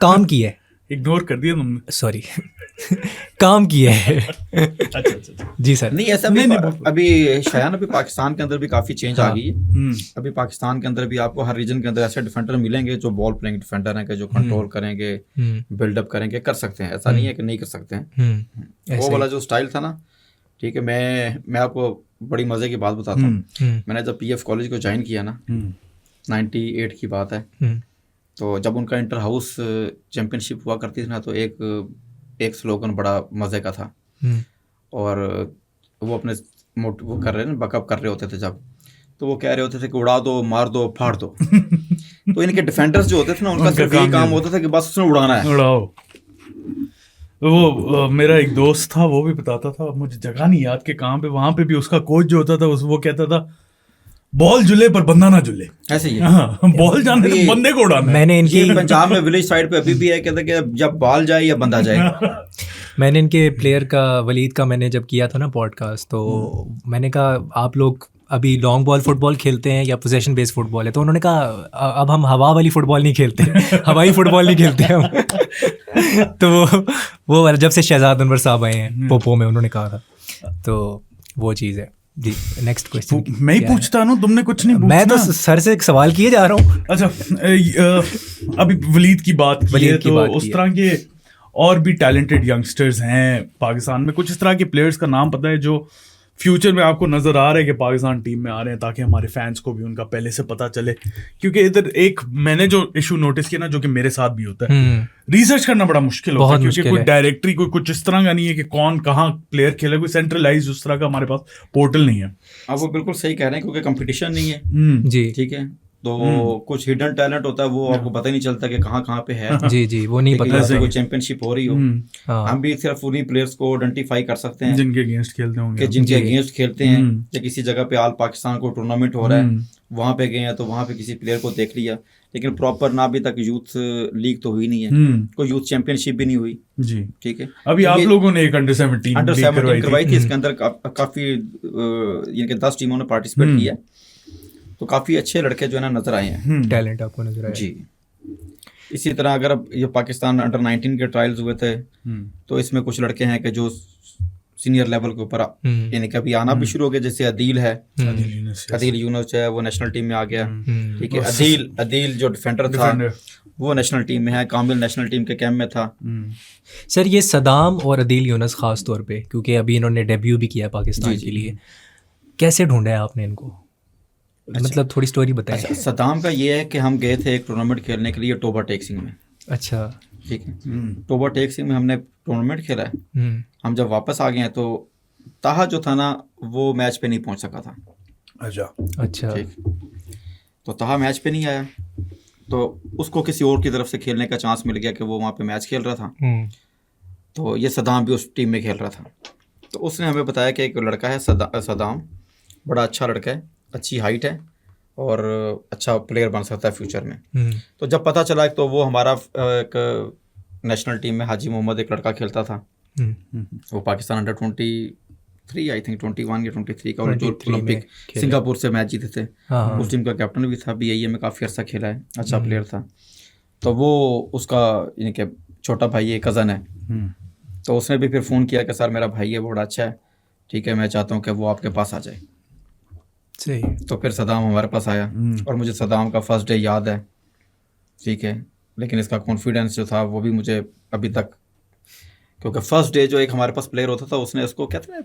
काम किया है, इग्नोर कर दिया तुमने, सॉरी काम किया है। अच्छा जी सर। नहीं ऐसा भी अभी शायद अभी पाकिस्तान के अंदर भी काफी चेंज आ गई है। अभी पाकिस्तान के अंदर भी आपको हर रीजन के अंदर ऐसे डिफेंडर मिलेंगे जो बॉल प्लेइंग डिफेंडर हैं, जो कंट्रोल करेंगे, बिल्डअप करेंगे, कर सकते हैं, ऐसा नहीं है कि नहीं कर सकते हैं। वो वाला जो स्टाइल था ना, ठीक है, मैं आपको बड़ी मजे की बात बताता हूँ। मैंने जब PF कॉलेज को ज्वाइन किया ना, 98 की बात है, तो जब उनका इंटर हाउस चैंपियनशिप हुआ करती थी ना, तो एक स्लोगन बड़ा मज़े का था, और वो अपने वो कर रहे हैं, बकअप कर रहे होते थे जब, तो वो कह रहे होते थे कि उड़ा दो, मार दो, फाड़ दो। तो इनके डिफेंडर्स जो होते थे ना, उनका सिर्फ यही काम होता था कि बस उसने उड़ाना है, उड़ाओ। वो मेरा एक दोस्त था, वो भी बताता था, मुझे जगह नहीं याद कि कहाँ पे, वहाँ पे भी उसका कोच जो होता था वो कहता था बॉल जुले पर बंदा ना जुले, ऐसे ही बॉल जाने तो बंदे को उड़ाना। मैंने इनकी पंजाब में विलेज साइड पे अभी भी है, कहते कि जब बॉल जाए या बंदा जाए। मैंने इनके प्लेयर का, वलीद का, मैंने जब किया था ना पॉडकास्ट, तो मैंने कहा आप लोग अभी लॉन्ग बॉल फुटबॉल खेलते हैं या पोजेशन बेस्ड फुटबॉल है? तो उन्होंने कहा अब हम हवा वाली फुटबॉल नहीं खेलते, हवाई फुटबॉल नहीं खेलते हम। तो वो जब से शहजाद अनवर साहब आए हैं पोपो में, उन्होंने कहा था, तो वो चीज़ है जी। नेक्स्ट क्वेश्चन मैं ही पूछता हूँ, तुमने कुछ नहीं पूछना। मैं तो सर से एक सवाल किए जा रहा हूँ। अच्छा, अभी वलीद की बात की है, तो उस तरह के और भी टैलेंटेड यंगस्टर्स हैं पाकिस्तान में, कुछ इस तरह के प्लेयर्स का नाम पता है जो फ्यूचर में आपको नजर आ रहा है कि पाकिस्तान टीम में आ रहे हैं, ताकि हमारे फैंस को भी उनका पहले से पता चले? क्योंकि इधर एक मैंने जो इशू नोटिस किया ना, जो कि मेरे साथ भी होता है, रिसर्च करना बड़ा मुश्किल होता है, क्योंकि कोई डायरेक्टरी कोई कुछ इस तरह का नहीं है कि कौन कहाँ प्लेयर खेले, कोई सेंट्रलाइज उस तरह का हमारे पास पोर्टल नहीं है। आप वो बिल्कुल सही कह रहे हैं, क्योंकि कंपटीशन नहीं है जी, ठीक है। तो कुछ हिडन टैलेंट होता है, वो आपको पता ही नहीं चलता कि कहाँ पे है। जी, वो नहीं पता है। कोई चैंपियनशिप हो रही हो, हम भी सिर्फ उन्हीं प्लेयर्स को आइडेंटिफाई कर सकते हैं जिनके अगेंस्ट खेलते होंगे, जिनके अगेंस्ट खेलते हैं, या किसी जगह पे ऑल पाकिस्तान को टूर्नामेंट हो रहा है, वहाँ पे गए हैं तो वहाँ पे किसी प्लेयर को देख लिया, लेकिन प्रॉपर ना अभी तक यूथ लीग तो हुई नहीं है, कोई यूथ चैंपियनशिप भी नहीं हुई जी, ठीक है। अभी आप लोगों ने एक अंडर 17 करवाई थी, इसके अंदर काफी इनके 10 टीमों ने पार्टिसिपेट किया, तो काफ़ी अच्छे लड़के जो है ना नजर आए हैं, टैलेंट आपको नजर आया जी। इसी तरह अगर अब ये पाकिस्तान अंडर 19 के ट्रायल्स हुए थे, तो इसमें कुछ लड़के हैं कि जो सीनियर लेवल के ऊपर यानी कि अभी आना भी शुरू हो गया, जैसे अदील है, अदील यूनुस है, वो नेशनल टीम में आ गया, ठीक है। अदील जो डिफेंडर था, वो नेशनल टीम में है, कामिल नेशनल टीम के कैंप में था। सर ये सदाम और अदील यूनुस खास तौर पे, क्योंकि अभी इन्होंने डेब्यू भी किया पाकिस्तान के लिए, कैसे ढूंढा है आपने इनको? मतलब थोड़ी स्टोरी बताएं। अच्छा, सदाम का ये है कि हम गए थे एक टूर्नामेंट खेलने के लिए टोबा टेक सिंह में। अच्छा, ठीक है, टोबा टेक सिंह में हमने टूर्नामेंट खेला है। हम जब वापस आ गए हैं तो ताहा जो था ना वो मैच पे नहीं पहुंच सका था। अच्छा, ठीक, तो ताहा मैच पे नहीं आया, तो उसको किसी और की तरफ से खेलने का चांस मिल गया कि वो वहाँ पे मैच खेल रहा था। तो ये सदाम भी उस टीम में खेल रहा था। तो उसने हमें बताया कि एक लड़का है सदाम, बड़ा अच्छा लड़का है, अच्छी हाइट है और अच्छा प्लेयर बन सकता है फ्यूचर में। तो जब पता चला तो वो हमारा एक नेशनल टीम में हाजी मोहम्मद एक लड़का खेलता था, वो पाकिस्तान अंडर 23 आई थिंक 21 या 23 का, और जो ओलंपिक सिंगापुर से मैच जीते थे, उस टीम का कैप्टन भी था। BIA में काफ़ी अर्सा खेला है, अच्छा प्लेयर था। तो वो उसका यानी कि छोटा भाई है, कज़न है। तो उसने भी फिर फ़ोन किया कि सर मेरा भाई है, बड़ा अच्छा है, ठीक है, मैं चाहता हूँ कि वो आपके पास आ जाए। सही। तो फिर सदाम हमारे पास आया और मुझे सदाम का फर्स्ट डे याद है, ठीक है, लेकिन इसका कॉन्फिडेंस जो था वो भी मुझे अभी तक, क्योंकि फर्स्ट डे जो एक हमारे पास प्लेयर होता था उसने इसको कहते हैं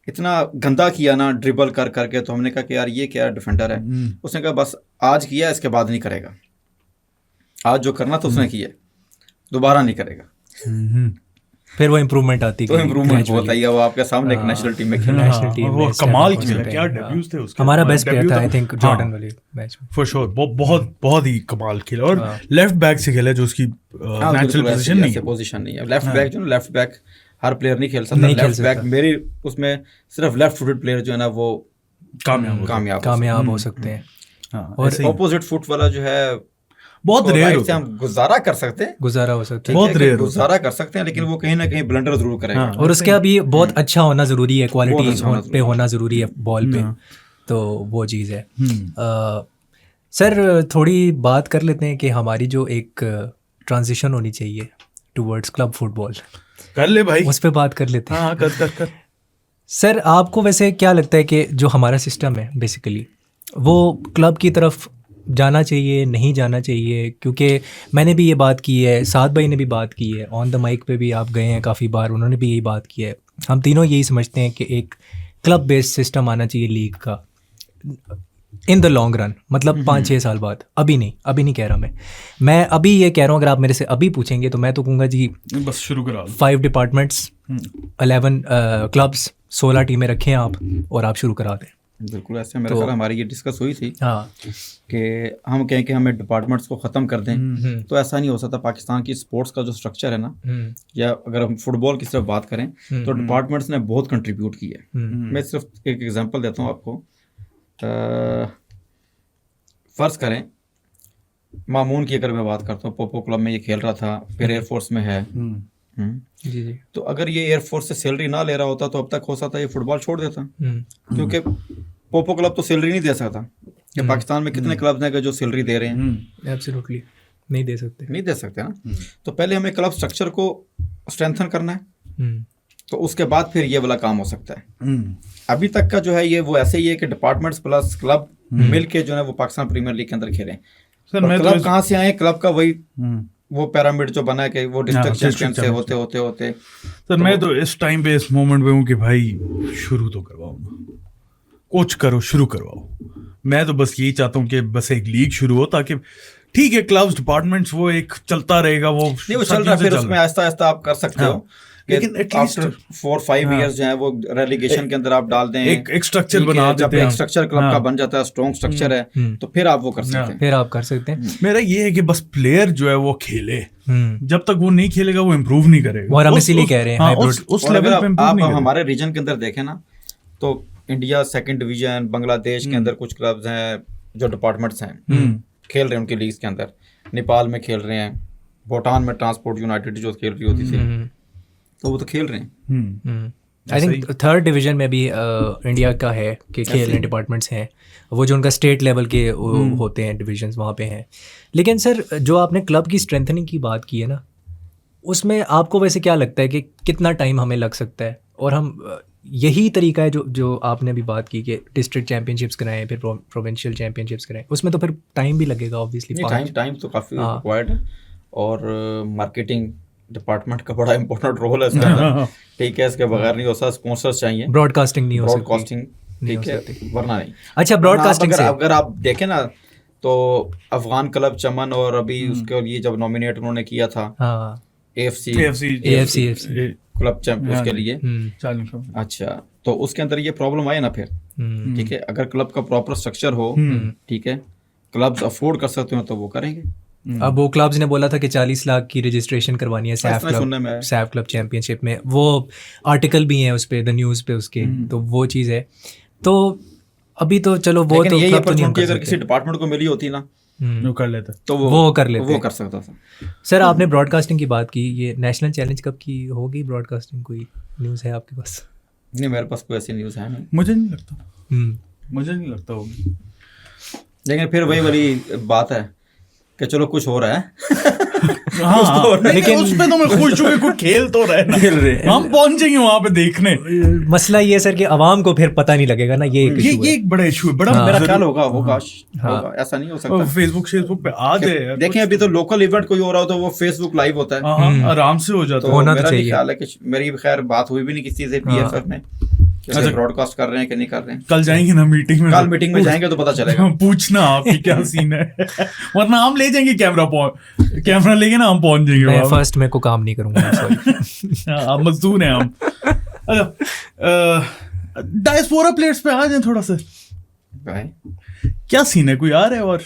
इतना गंदा किया ना ड्रिबल कर करके, तो हमने कहा कि यार ये क्या डिफेंडर है। उसने कहा बस आज किया, इसके बाद नहीं करेगा, आज जो करना था उसने किया, दोबारा नहीं करेगा। फिर वो इम्प्रूवमेंट आती तो इम्प्रूवमेंट बहुत आई है, वो आपके सामने एक नेशनल टीम में खेला, नेशनल टीम में कमाल खेला, क्या डेब्यूज थे उसके। हमारा बेस्ट प्लेयर था आई थिंक जॉर्डन वाले मैच में, फॉर श्योर, बहुत ही कमाल खेला। और लेफ्ट बैक से खेला जो उसकी नेचुरल पोजीशन नहीं है। लेफ्ट बैक जो ना, लेफ्ट बैक हर प्लेयर नहीं खेल सकता। लेफ्ट बैक मेरी उसमें सिर्फ लेफ्ट फुटेड प्लेयर जो है ना वो कामयाब हो सकते हैं। और ऑपोजिट फुट वाला जो है बहुत रेयर से हम गुजारा कर सकते हैं, बहुत रेयर गुजारा कर सकते हैं, लेकिन वो कहीं ना कहीं ब्लंडर जरूर करेगा। और उसके अभी बहुत अच्छा होना जरूरी है, क्वालिटी पे होना जरूरी है बॉल पे, तो वो चीज़ है। सर थोड़ी बात कर लेते हैं कि हमारी जो एक ट्रांजिशन होनी चाहिए टुवर्ड्स क्लब फुटबॉल, कर ले भाई, उस पर बात कर लेते हैं। हाँ, कर। सर आपको वैसे क्या लगता है कि जो हमारा सिस्टम है बेसिकली वो क्लब की तरफ जाना चाहिए, नहीं जाना चाहिए? क्योंकि मैंने भी ये बात की है, साद भाई ने भी बात की है, ऑन द माइक पे भी आप गए हैं काफ़ी बार, उन्होंने भी यही बात की है। हम तीनों यही समझते हैं कि एक क्लब बेस्ड सिस्टम आना चाहिए लीग का इन द लॉन्ग रन, मतलब 5-6 साल बाद। अभी नहीं कह रहा मैं अभी ये कह रहा हूँ, अगर आप मेरे से अभी पूछेंगे तो मैं तो कहूँगा जी बस शुरू करा, 5 डिपार्टमेंट्स, 11 क्लब्स, 16 टीमें रखें आप और आप शुरू करा दें। बिल्कुल ऐसे मेरे ख्याल हमारी ये डिस्कस हुई थी कि हम कहें कि हमें डिपार्टमेंट्स को ख़त्म कर दें, तो ऐसा नहीं हो सकता। पाकिस्तान की स्पोर्ट्स का जो स्ट्रक्चर है ना, या अगर हम फुटबॉल की सिर्फ बात करें तो डिपार्टमेंट्स ने बहुत कंट्रीब्यूट की है। मैं सिर्फ एक एग्जांपल देता हूँ आपको। फ़र्ज़ करें मामून की अगर मैं बात करता हूँ, पोपो क्लब में ये खेल रहा था, फिर एयरफोर्स में है। जी। तो अगर ये एयरफोर्स से सैलरी ना ले रहा होता तो अब तक हो सकता ये फुटबॉल छोड़ देता, क्योंकि पोपो क्लब तो सैलरी नहीं दे सकता। कि पाकिस्तान में कितने क्लब्स हैं जो सैलरी दे रहे हैं? एब्सोल्युटली नहीं दे सकते ना। तो पहले हमें क्लब स्ट्रक्चर को स्ट्रेंथन करना है, तो उसके बाद फिर ये वाला काम हो सकता है। अभी तक का जो है ये वो ऐसे ही है कि डिपार्टमेंट्स प्लस क्लब मिल के जो है वो पाकिस्तान प्रीमियर लीग के अंदर खेलें। क्लब कहाँ से आए? क्लब का वही वो पिरामिड जो बना है कि वो डिस्ट्रिक्ट चैंपियन से होते सर मैं तो इस टाइम पे इस मोमेंट पे हूँ कि भाई शुरू तो करवाओ ना, कोच करो, शुरू करवाओ। मैं तो बस यही चाहता हूँ कि बस एक लीग शुरू हो, ताकि ठीक है क्लब्स डिपार्टमेंट्स वो एक चलता रहेगा, वो नहीं वो चल रहा है, फिर उसमें आहिस्ता आहिस्ता आप कर सकते हो। लेकिन एटलीस्ट 4-5 इयर्स जो है वो रेलीगेशन के अंदर आप डाल दें, एक स्ट्रक्चर बना देते हैं, एक स्ट्रक्चर क्लब का बन जाता है, स्ट्रॉन्ग स्ट्रक्चर है, तो फिर आप वो कर सकते हैं। मेरा ये है कि बस प्लेयर जो है वो खेले, जब तक वो नहीं खेलेगा वो इम्प्रूव नहीं करेगा। और हम इसीलिए कह रहे हैं उस लेवल पे आप हमारे रीजन के अंदर देखें ना, तो इंडिया 2nd डिवीजन, बांग्लादेश के अंदर कुछ क्लब्स हैं जो डिपार्टमेंट्स हैं खेल रहे हैं उनकी लीग्स के अंदर, नेपाल में खेल रहे हैं, भूटान में ट्रांसपोर्ट यूनाइटेड जो खेल रही होती थी, तो वो तो खेल रहे हैं। आई थिंक 3rd डिवीजन में भी इंडिया का है कि खेल रहे डिपार्टमेंट्स हैं, वो जो उनका स्टेट लेवल के होते हैं डिविजन्स वहाँ पे हैं। लेकिन सर जो आपने क्लब की स्ट्रेंथनिंग की बात की है ना, उसमें आपको वैसे क्या लगता है कि कितना टाइम हमें लग सकता है? और हम यही तरीका है जो आपने अभी बात की कि डिस्ट्रिक्ट चैंपियनशिप्स कराएं फिर प्रोविंशियल चैंपियनशिप्स कराएं, उसमें तो फिर टाइम भी लगेगा ऑब्वियसली। टाइम तो काफ़ी हाँ। रिक्वायर्ड है, और मार्केटिंग डिपार्टमेंट का बड़ा इंपॉर्टेंट रोल है इसके अंदर, ठीक है, इसके बगैर नहीं हो सकता, स्पॉन्सर्स चाहिए, ब्रॉडकास्टिंग नहीं हो सकती, ब्रॉडकास्टिंग, नहीं ठीक हो है, सकती। वरना नहीं। अच्छा, ब्रॉडकास्टिंग से अगर आप देखें ना तो अफगान क्लब चमन और अभी उसके लिए जब नॉमिनेट उन्होंने किया था हाँ AFC AFC क्लब चैंपियंस के लिए, चालीस। अच्छा, तो उसके अंदर ये प्रॉब्लम आए ना फिर, ठीक है, अगर क्लब का प्रॉपर स्ट्रक्चर हो, ठीक है, क्लब्स अफोर्ड कर सकते हो तो वो करेंगे। अब वो क्लब्स ने बोला था कि 40 लाख की रजिस्ट्रेशन करवानी है सैफ क्लब चैंपियनशिप में, वो आर्टिकल भी हैं उस पे, द न्यूज़ पे उसके, तो वो चीज़ है। तो अभी तो चलो वो तो ये क्लब तो नहीं हम कर अगर सकते। किसी डिपार्टमेंट को मिली होती ना वो कर लेते तो वो कर लेते, वो कर सकता था। सर आपने ब्रॉडकास्टिंग की बात की, ये नेशनल चैलेंज कब की होगी ब्रॉडकास्टिंग, कोई न्यूज़ है आपके पास? नहीं, मेरे पास कोई ऐसी न्यूज़ है नहीं, मुझे नहीं लगता होगी। लेकिन फिर वही वाली बात है कि चलो कुछ हो रहा है। हाँ, लेकिन उस पे तो मैं खुश हूँ कि कोई खेल तो रहे ना, खेल रहे हैं, हम पहुंचेंगे वहां पे देखने। मसला ये सर कि आवाम को फिर पता नहीं लगेगा ना, ये एक बड़ा इशू है, बड़ा मेरा ख्याल होगा, ऐसा नहीं हो सकता। फेसबुक पे आ जाए, देखें अभी तो लोकल इवेंट कोई हो रहा हो तो वो फेसबुक लाइव होता है, आराम से हो जाता है। होना तो मेरा चाहिए। ख्याल है कि मेरी खैर बात हुई भी नहीं किसी से PFF में कि ब्रॉडकास्ट कर रहे हैं कि नहीं कर रहे हैं। कल जाएंगे ना मीटिंग में, कल मीटिंग में जाएंगे तो पता चलेगा। पूछना आपकी क्या सीन है, वरना हम ले जाएंगे कैमरा लेके ना, हम पहुंच जाएंगे। मैं फर्स्ट में को काम नहीं करूंगा, सॉरी। आप मजदूर हैं हम। डायस्पोरा प्लेयर्स पे आ जाए थोड़ा सा, क्या सीन है, कोई आ रहा है? और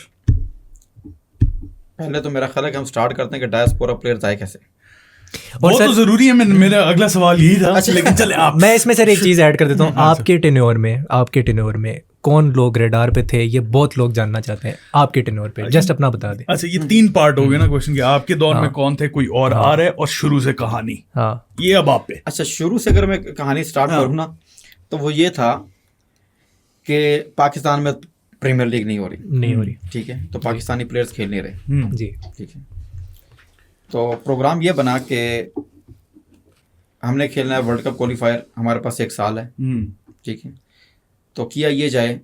पहले तो मेरा ख्याल है कि हम स्टार्ट करते हैं कि डायस्पोरा प्लेयर्स आए कैसे, और वो तो जरूरी है। मेरा अगला सवाल यही था। अच्छा, लेकिन चले आप, मैं इसमें सर एक चीज ऐड कर देता हूँ। आपके टेन्योर में कौन लोग रेडार पे थे, ये बहुत लोग जानना चाहते हैं आपके टेन्योर पे, जस्ट अपना बता दें। अच्छा, ये 3 पार्ट हो गए ना क्वेश्चन के, आपके दौर में कौन थे, कोई और आ रहा है, और शुरू से कहानी। हाँ, ये अब आप पे। अच्छा, शुरू से अगर मैं कहानी स्टार्ट करूँ ना तो वो ये था कि पाकिस्तान में प्रीमियर लीग नहीं हो रही, ठीक है, तो पाकिस्तानी प्लेयर्स खेल नहीं रहे जी, ठीक है, तो प्रोग्राम ये बना कि हमने खेलना है वर्ल्ड कप क्वालिफायर, हमारे पास 1 साल है, ठीक है, तो किया ये जाए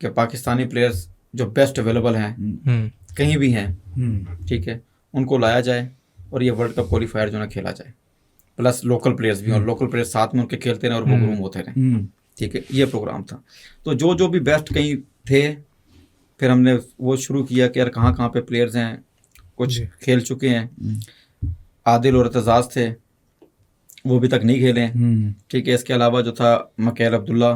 कि पाकिस्तानी प्लेयर्स जो बेस्ट अवेलेबल हैं कहीं भी हैं, ठीक है, उनको लाया जाए और ये वर्ल्ड कप क्वालिफायर जो ना खेला जाए, प्लस लोकल प्लेयर्स भी, और लोकल प्लेयर्स साथ में उनके खेलते रहे और वो ग्रूम होते रहे, ठीक है, ये प्रोग्राम था। तो जो भी बेस्ट कहीं थे, फिर हमने वो शुरू किया कि यार कहाँ कहाँ पे प्लेयर्स हैं, कुछ खेल चुके हैं, आदिल और एतजाज थे, वो अभी तक नहीं खेले, ठीक है, इसके अलावा जो था मकैल अब्दुल्ला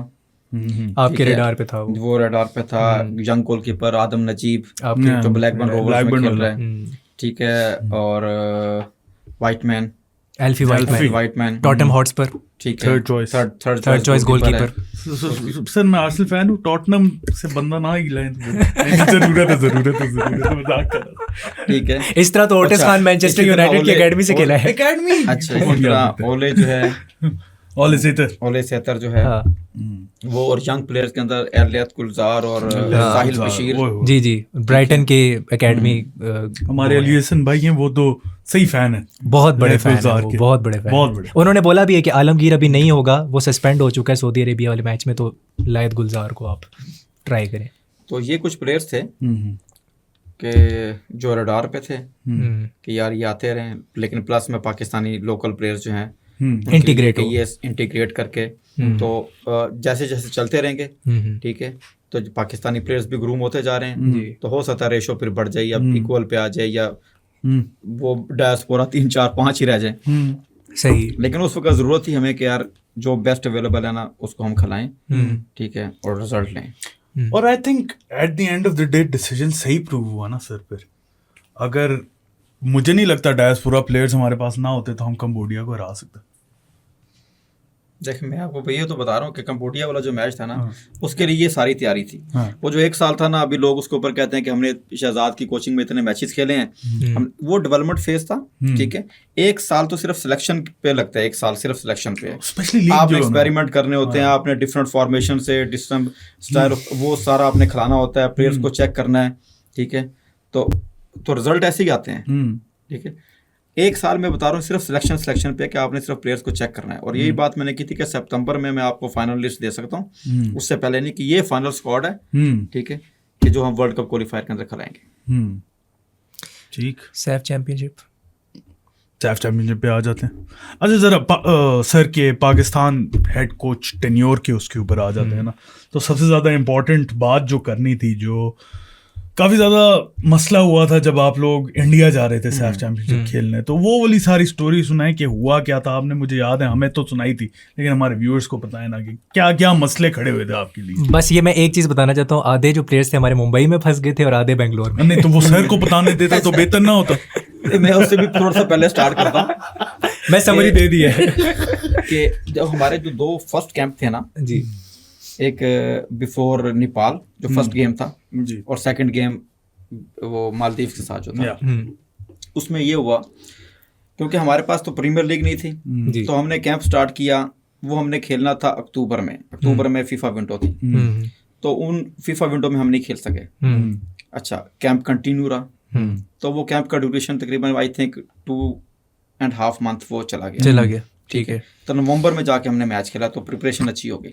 आपके रेडार पे था, वो रेडार पे था, यंग गोलकीपर आदम नजीब आपके जो ब्लैकबर्न रोवर्स में खेल रहा है, ठीक है, और वाइटमैन, एल्फी वाइटमैन, टॉटनहम हॉटस्पर, ठीक है, थर्ड चॉइस गोलकीपर। सर मैं आर्सेनल फैन हूँ, टॉटनहम से बंदा ना ही लाए, जरूरत है, मजाक कर रहा, ठीक है। इस तरह तो ओटिस खान मैनचेस्टर यूनाइटेड की एकेडमी से खेला है। एकेडमी, अच्छा, ओले जो है, ओले सेतर जो है, वो, और यंग प्लेयर्स के अंदर एलियत गुलजार और साहिल बशीर, जी ब्राइटन के एकेडमी, हमारे अलियसन भाई हैं, वो तो सही फैन है, बहुत बड़े फैन हैं, बहुत बड़े। उन्होंने बोला भी है कि आलमगीर अभी नहीं होगा, वो सस्पेंड हो चुका है सऊदी अरेबिया वाले मैच में, तो लायद गुलजार को आप ट्राई करें। तो ये कुछ प्लेयर्स थे कि जो रडार पे थे कि यार ये आते रहे, लेकिन प्लस में पाकिस्तानी लोकल प्लेयर्स जो हैं इंटीग्रेट करके, तो जैसे जैसे चलते रहेंगे, ठीक है, तो पाकिस्तानी प्लेयर्स भी ग्रूम होते जा रहे हैं, तो हो सकता है रेशो फिर बढ़ जाए या इक्वल पे आ जाए, या वो डायस्पोरा 3 4 5 ही रह जाए, सही। लेकिन उस वक्त ज़रूरत थी हमें कि यार जो बेस्ट अवेलेबल है ना उसको हम खिलाएं, ठीक है, और रिजल्ट लें। और I think at the end of the day decision सही प्रूव हुआ ना सर। फिर अगर मुझे नहीं लगता डायस्पोरा प्लेयर्स हमारे पास ना होते तो हम कंबोडिया को हरा सकते। देख, मैं आपको ये तो बता रहा हूँ कि कंबोडिया वाला जो मैच था ना, उसके लिए ये सारी तैयारी थी। वो जो 1 साल था ना, अभी लोग उसके ऊपर कहते हैं कि हमने शहजाद की कोचिंग में इतने मैचेस खेले हैं, वो डेवलपमेंट फेज था, ठीक है। 1 साल तो सिर्फ सिलेक्शन पे लगता है, 1 साल सिर्फ सिलेक्शन पे है, आपने एक्सपेरिमेंट करने होते हैं, आपने डिफरेंट फॉर्मेशन से डिफरेंट स्टाइल, वो सारा आपने खिलाना होता है, प्लेयर्स को चेक करना है, ठीक है, तो रिजल्ट ऐसे ही आते हैं, ठीक है। एक साल में बता रहा हूँ सिर्फ सिलेक्शन पे कि आपने सिर्फ प्लेयर्स को चेक करना है। और यही बात मैंने की थी कि सितंबर में मैं आपको फाइनल लिस्ट दे सकता हूँ, उससे पहले नहीं, कि ये फाइनल स्क्वाड है, ठीक है, कि जो हम वर्ल्ड कप क्वालिफायर के अंदर खिलाएंगे। ठीक, सैफ चैंपियनशिप पे आ जाते हैं। अच्छा जरा सर के पाकिस्तान हेड कोच टेन्योर के उसके ऊपर आ जाते हैं ना, तो सबसे ज़्यादा इम्पोर्टेंट बात जो करनी थी, जो काफ़ी ज़्यादा मसला हुआ था जब आप लोग इंडिया जा रहे थे सैफ चैंपियनशिप खेलने, तो वो वाली सारी स्टोरी सुनाई कि हुआ क्या था। आपने, मुझे याद है, हमें तो सुनाई थी, लेकिन हमारे व्यूअर्स को पता है ना कि क्या क्या मसले खड़े हुए थे आपके लिए। बस ये मैं एक चीज़ बताना चाहता हूँ, आधे जो प्लेयर्स थे हमारे मुंबई में फंस गए थे और आधे बेंगलोर में। नहीं तो वो सर को बताने देते तो बेहतर ना होता। मैं उससे भी थोड़ा सा पहले स्टार्ट करता हूँ। मैं समरी दे दी है कि जब हमारे जो 2 फर्स्ट कैंप थे ना जी, एक बिफोर नेपाल जो फर्स्ट गेम था जी, और सेकंड गेम वो मालदीव के साथ जो था, उसमें ये हुआ क्योंकि हमारे पास तो प्रीमियर लीग नहीं थी, तो हमने कैंप स्टार्ट किया। वो हमने खेलना था अक्टूबर में फीफा विंडो थी, तो उन फीफा विंडो में हम नहीं खेल सके। अच्छा, कैंप कंटिन्यू रहा, तो वो कैंप का ड्यूरेशन तकरीबन आई थिंक 2.5 मंथ वो चला गया। ठीक है। तो नवंबर में जाके हमने मैच खेला, तो प्रिपरेशन अच्छी हो गई,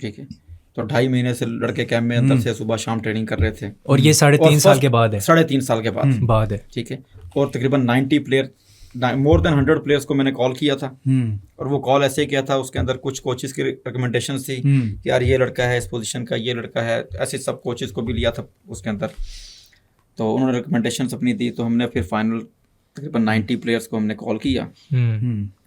ठीक है। तो 2.5 महीने से लड़के कैंप में अंदर से सुबह शाम ट्रेनिंग कर रहे थे, और ये 3.5 साल के बाद है। 3.5 साल के बाद है, ठीक है। और तकरीबन 90 प्लेयर, मोर देन 100 प्लेयर्स को मैंने कॉल किया था, और वो कॉल ऐसे किया था, उसके अंदर कुछ कोचेस की रिकमेंडेशन थी कि यार ये लड़का है इस पोजीशन का, ये लड़का है, ऐसे सब कोचेस को भी लिया था उसके अंदर। तो उन्होंने रिकमेंडेशन अपनी दी, तो हमने फिर फाइनल तकरीबन 90 प्लेयर्स को हमने कॉल किया,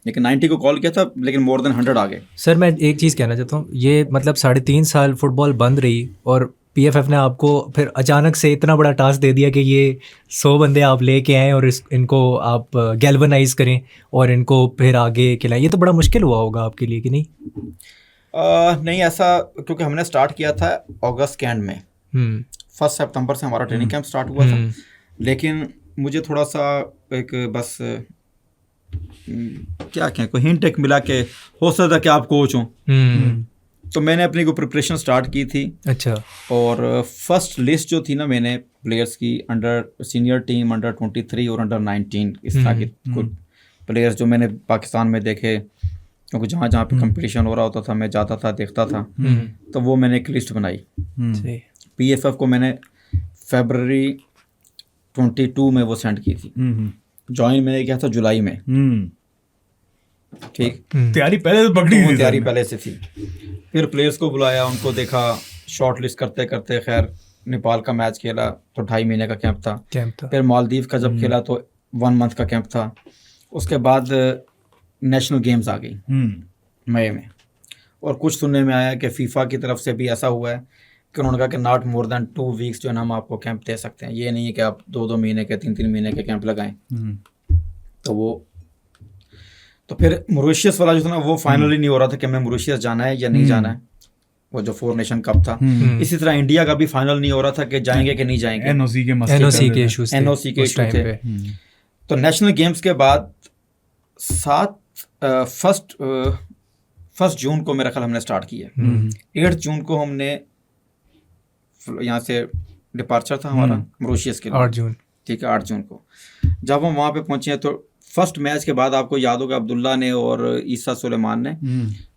लेकिन 90 को कॉल किया था, लेकिन मोर देन 100 आ गए। सर मैं एक चीज़ कहना चाहता हूँ, ये मतलब 3.5 साल फुटबॉल बंद रही और पीएफएफ ने आपको फिर अचानक से इतना बड़ा टास्क दे दिया कि ये 100 बंदे आप लेके आएँ और इनको आप गैल्वनाइज करें और इनको फिर आगे खिलाएं। ये तो बड़ा मुश्किल हुआ होगा आपके लिए कि नहीं? नहीं ऐसा, क्योंकि हमने स्टार्ट किया था अगस्त के एंड में, 1 सितंबर से हमारा ट्रेनिंग कैंप स्टार्ट हुआ था। लेकिन मुझे थोड़ा सा एक बस क्या कहें, कोई हिंट एक मिला के हो सकता कि आप कोच हों, तो मैंने अपनी को प्रिपरेशन स्टार्ट की थी। अच्छा। और फर्स्ट लिस्ट जो थी ना मैंने प्लेयर्स की, अंडर सीनियर टीम, अंडर 23 और अंडर 19, इस तरह के कुछ प्लेयर्स जो मैंने पाकिस्तान में देखे, क्योंकि जहाँ जहाँ पे कंपटीशन हो रहा होता था मैं जाता था, देखता था, तो वो मैंने एक लिस्ट बनाई। पीएफएफ को मैंने फरवरी 22 में वो सेंड की थी, ज्वाइन मैंने किया था जुलाई में, ठीक। तैयारी पहले से पकड़ी थी, तैयारी पहले से थी। फिर प्लेयर्स को बुलाया, उनको देखा, शॉर्ट लिस्ट करते करते खैर नेपाल का मैच खेला तो 2.5 महीने का कैंप था। फिर मालदीव का जब खेला तो 1 मंथ का कैंप था। उसके बाद नेशनल गेम्स आ गई मई में, और कुछ सुनने में आया कि फीफा की तरफ से भी ऐसा हुआ है कि उन्होंने कहा कि नॉट मोर देन 2 वीक्स जो है ना हम आपको कैंप दे सकते हैं, ये नहीं है कि आप 2-2 महीने के 3-3 महीने के कैंप लगाएं। तो वो तो फिर मॉरिशस वाला जो था ना वो फाइनली नहीं हो रहा था कि हमें मॉरिशस जाना है या नहीं जाना है, वो जो 4 नेशन कप था। इसी तरह इंडिया का भी फाइनल नहीं हो रहा था कि जाएंगे कि नहीं जाएंगे, एनओसी के इशू थे। तो नेशनल गेम्स के बाद 1 जून को मेरा ख्याल हमने स्टार्ट किया, 8 जून को हमने यहाँ से डिपार्चर था हमारा मॉरिशस के लिए, 8 जून, ठीक है। 8 जून को जब हम वहाँ पे पहुँचे तो फर्स्ट मैच के बाद आपको याद होगा अब्दुल्ला ने और ईसा सुलेमान ने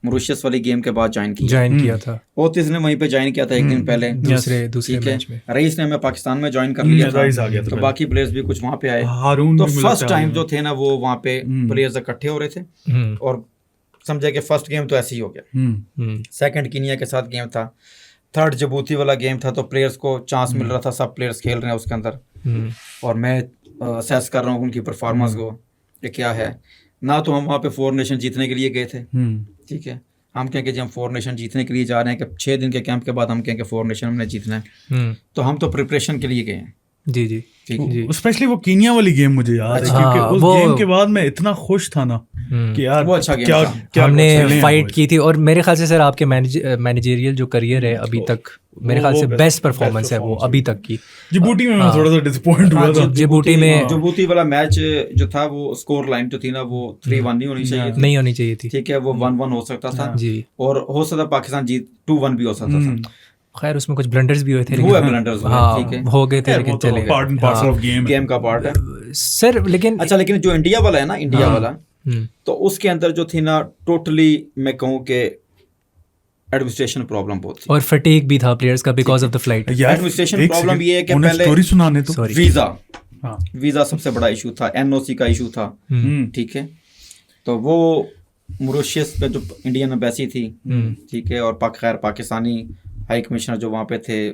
मॉरिशस वाली गेम के बाद ज्वाइन किया था। ओतिस ने वहीं पे ज्वाइन किया था एक दिन पहले, दूसरे मैच में। रईस ने हमें पाकिस्तान में ज्वाइन कर लिया था, तो बाकी प्लेयर्स भी कुछ वहाँ पे आए। तो फर्स्ट टाइम जो थे ना वो वहाँ पे प्लेयर्स इकट्ठे हो रहे थे, और समझे कि फर्स्ट गेम तो ऐसे ही हो गया। सेकंड कीनिया के साथ गेम था, थर्ड जिबूती वाला गेम था, तो प्लेयर्स को चांस मिल रहा था, सब प्लेयर्स खेल रहे हैं उसके अंदर, और मैं असेस कर रहा हूँ उनकी परफॉर्मेंस को कि क्या है ना। तो हम वहाँ पे 4 नेशन जीतने के लिए गए थे, ठीक है। हम कहें कि जब हम 4 नेशन जीतने के लिए जा रहे हैं कि 6 दिन के कैंप के बाद हम कहें कि 4 नेशन हमने जीतना है, तो हम तो प्रिपरेशन के लिए गए हैं। जी जी, ठीक। स्पेशली वो कीनिया वाली गेम मुझे याद है, क्योंकि उस गेम के बाद मैं इतना खुश था ना कि यार वो अच्छा गेम क्या हमने फाइट की थी। और मेरे ख्याल से सर आपके मैनेजरियल जो करियर है अभी तक, मेरे ख्याल से बेस्ट परफॉर्मेंस है वो अभी तक की। जिबूती में मैं थोड़ा सा डिसअपॉइंट हुआ था। जिबूती वाला मैच जो था वो स्कोर लाइन जो थी ना वो 3-1 नहीं होनी चाहिए थी, ठीक है। वो 1-1 हो सकता था जी, और हो सकता पाकिस्तान जीत 2-1 भी हो सकता था। खैर उसमें कुछ ब्लंडर्स भी हुए थे, ब्लंडर्स हो गए थे, लेकिन चले गए, गेम का पार्ट है। सर लेकिन अच्छा, लेकिन जो इंडिया वाला है ना, इंडिया वाला, तो उसके अंदर जो थी ना, टोटली मैं कहूँ कि एडमिनिस्ट्रेशन प्रॉब्लम बहुत थी, और फटीग भी था प्लेयर्स का because of the flight. Administration problem ये है कि पहले स्टोरी सुनाने तो Sorry. वीज़ा सबसे बड़ा इशू था, एनओसी का इशू था, ठीक है। तो वो मॉरिशस पे जो इंडियन एम्बेसी थी, ठीक है, और खैर पाकिस्तानी हाई कमिश्नर जो वहाँ पे थे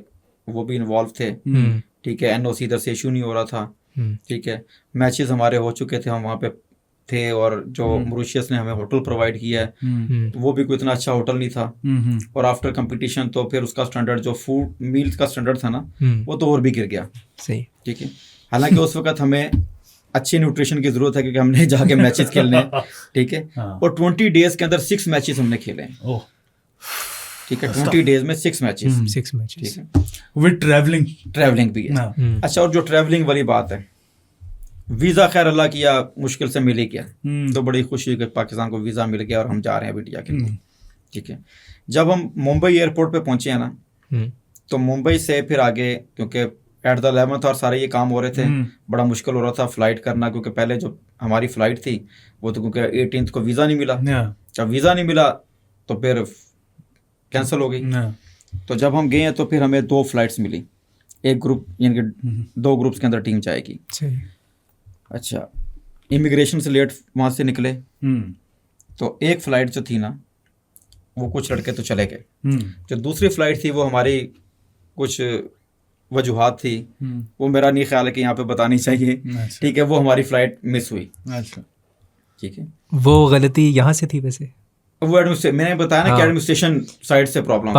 वो भी इन्वॉल्व थे, ठीक है। एनओसी इधर से इशू नहीं हो रहा था, ठीक है। मैचेस हमारे हो चुके थे, हम वहाँ पे थे, और जो मॉरिशस ने हमें होटल प्रोवाइड किया है वो भी कोई इतना अच्छा होटल नहीं था, और आफ्टर कंपटीशन तो फिर उसका स्टैंडर्ड जो फूड मील्स का स्टैंडर्ड था ना, वो तो और भी गिर गया, सही, ठीक है। हालांकि उस वक्त हमें अच्छे न्यूट्रिशन की जरूरत है क्योंकि हमने जाके मैचेस खेलने हैं, ठीक है। और 20 डेज के अंदर 6 मैचेस हमने खेले हैं, ठीक है। 20 डेज में 6 मैचेस, 6 मैचेस, ठीक है, विद ट्रैवलिंग भी है। अच्छा, और जो ट्रैवलिंग वाली बात है, वीज़ा खैर अल्लाह किया मुश्किल से मिल ही गया, तो बड़ी खुशी है कि पाकिस्तान को वीज़ा मिल गया और हम जा रहे हैं इंडिया के लिए, ठीक है। जब हम मुंबई एयरपोर्ट पे पहुंचे हैं ना, तो मुंबई से फिर आगे, क्योंकि एट द 11th और सारे ये काम हो रहे थे, बड़ा मुश्किल हो रहा था फ्लाइट करना, क्योंकि पहले जो हमारी फ़्लाइट थी वो तो क्योंकि 18th को वीज़ा नहीं मिला, जब वीज़ा नहीं मिला तो फिर कैंसिल हो गई। तो जब हम गए हैं तो फिर हमें 2 फ्लाइट्स मिली, एक ग्रुप, यानी कि 2 ग्रुप्स के अंदर टीम जाएगी। अच्छा, इमिग्रेशन से लेट वहाँ से निकले, तो एक फ़्लाइट जो थी ना, वो कुछ लड़के तो चले गए, जो दूसरी फ़्लाइट थी वो हमारी कुछ वजूहात थी, वो मेरा नहीं ख्याल है कि यहाँ पे बतानी चाहिए, ठीक है। वो हमारी फ़्लाइट मिस हुई, अच्छा, ठीक है। वो गलती यहाँ से थी वैसे, वो मैंने बताया ना कि एडमिनिस्ट्रेशन साइड से प्रॉब्लम,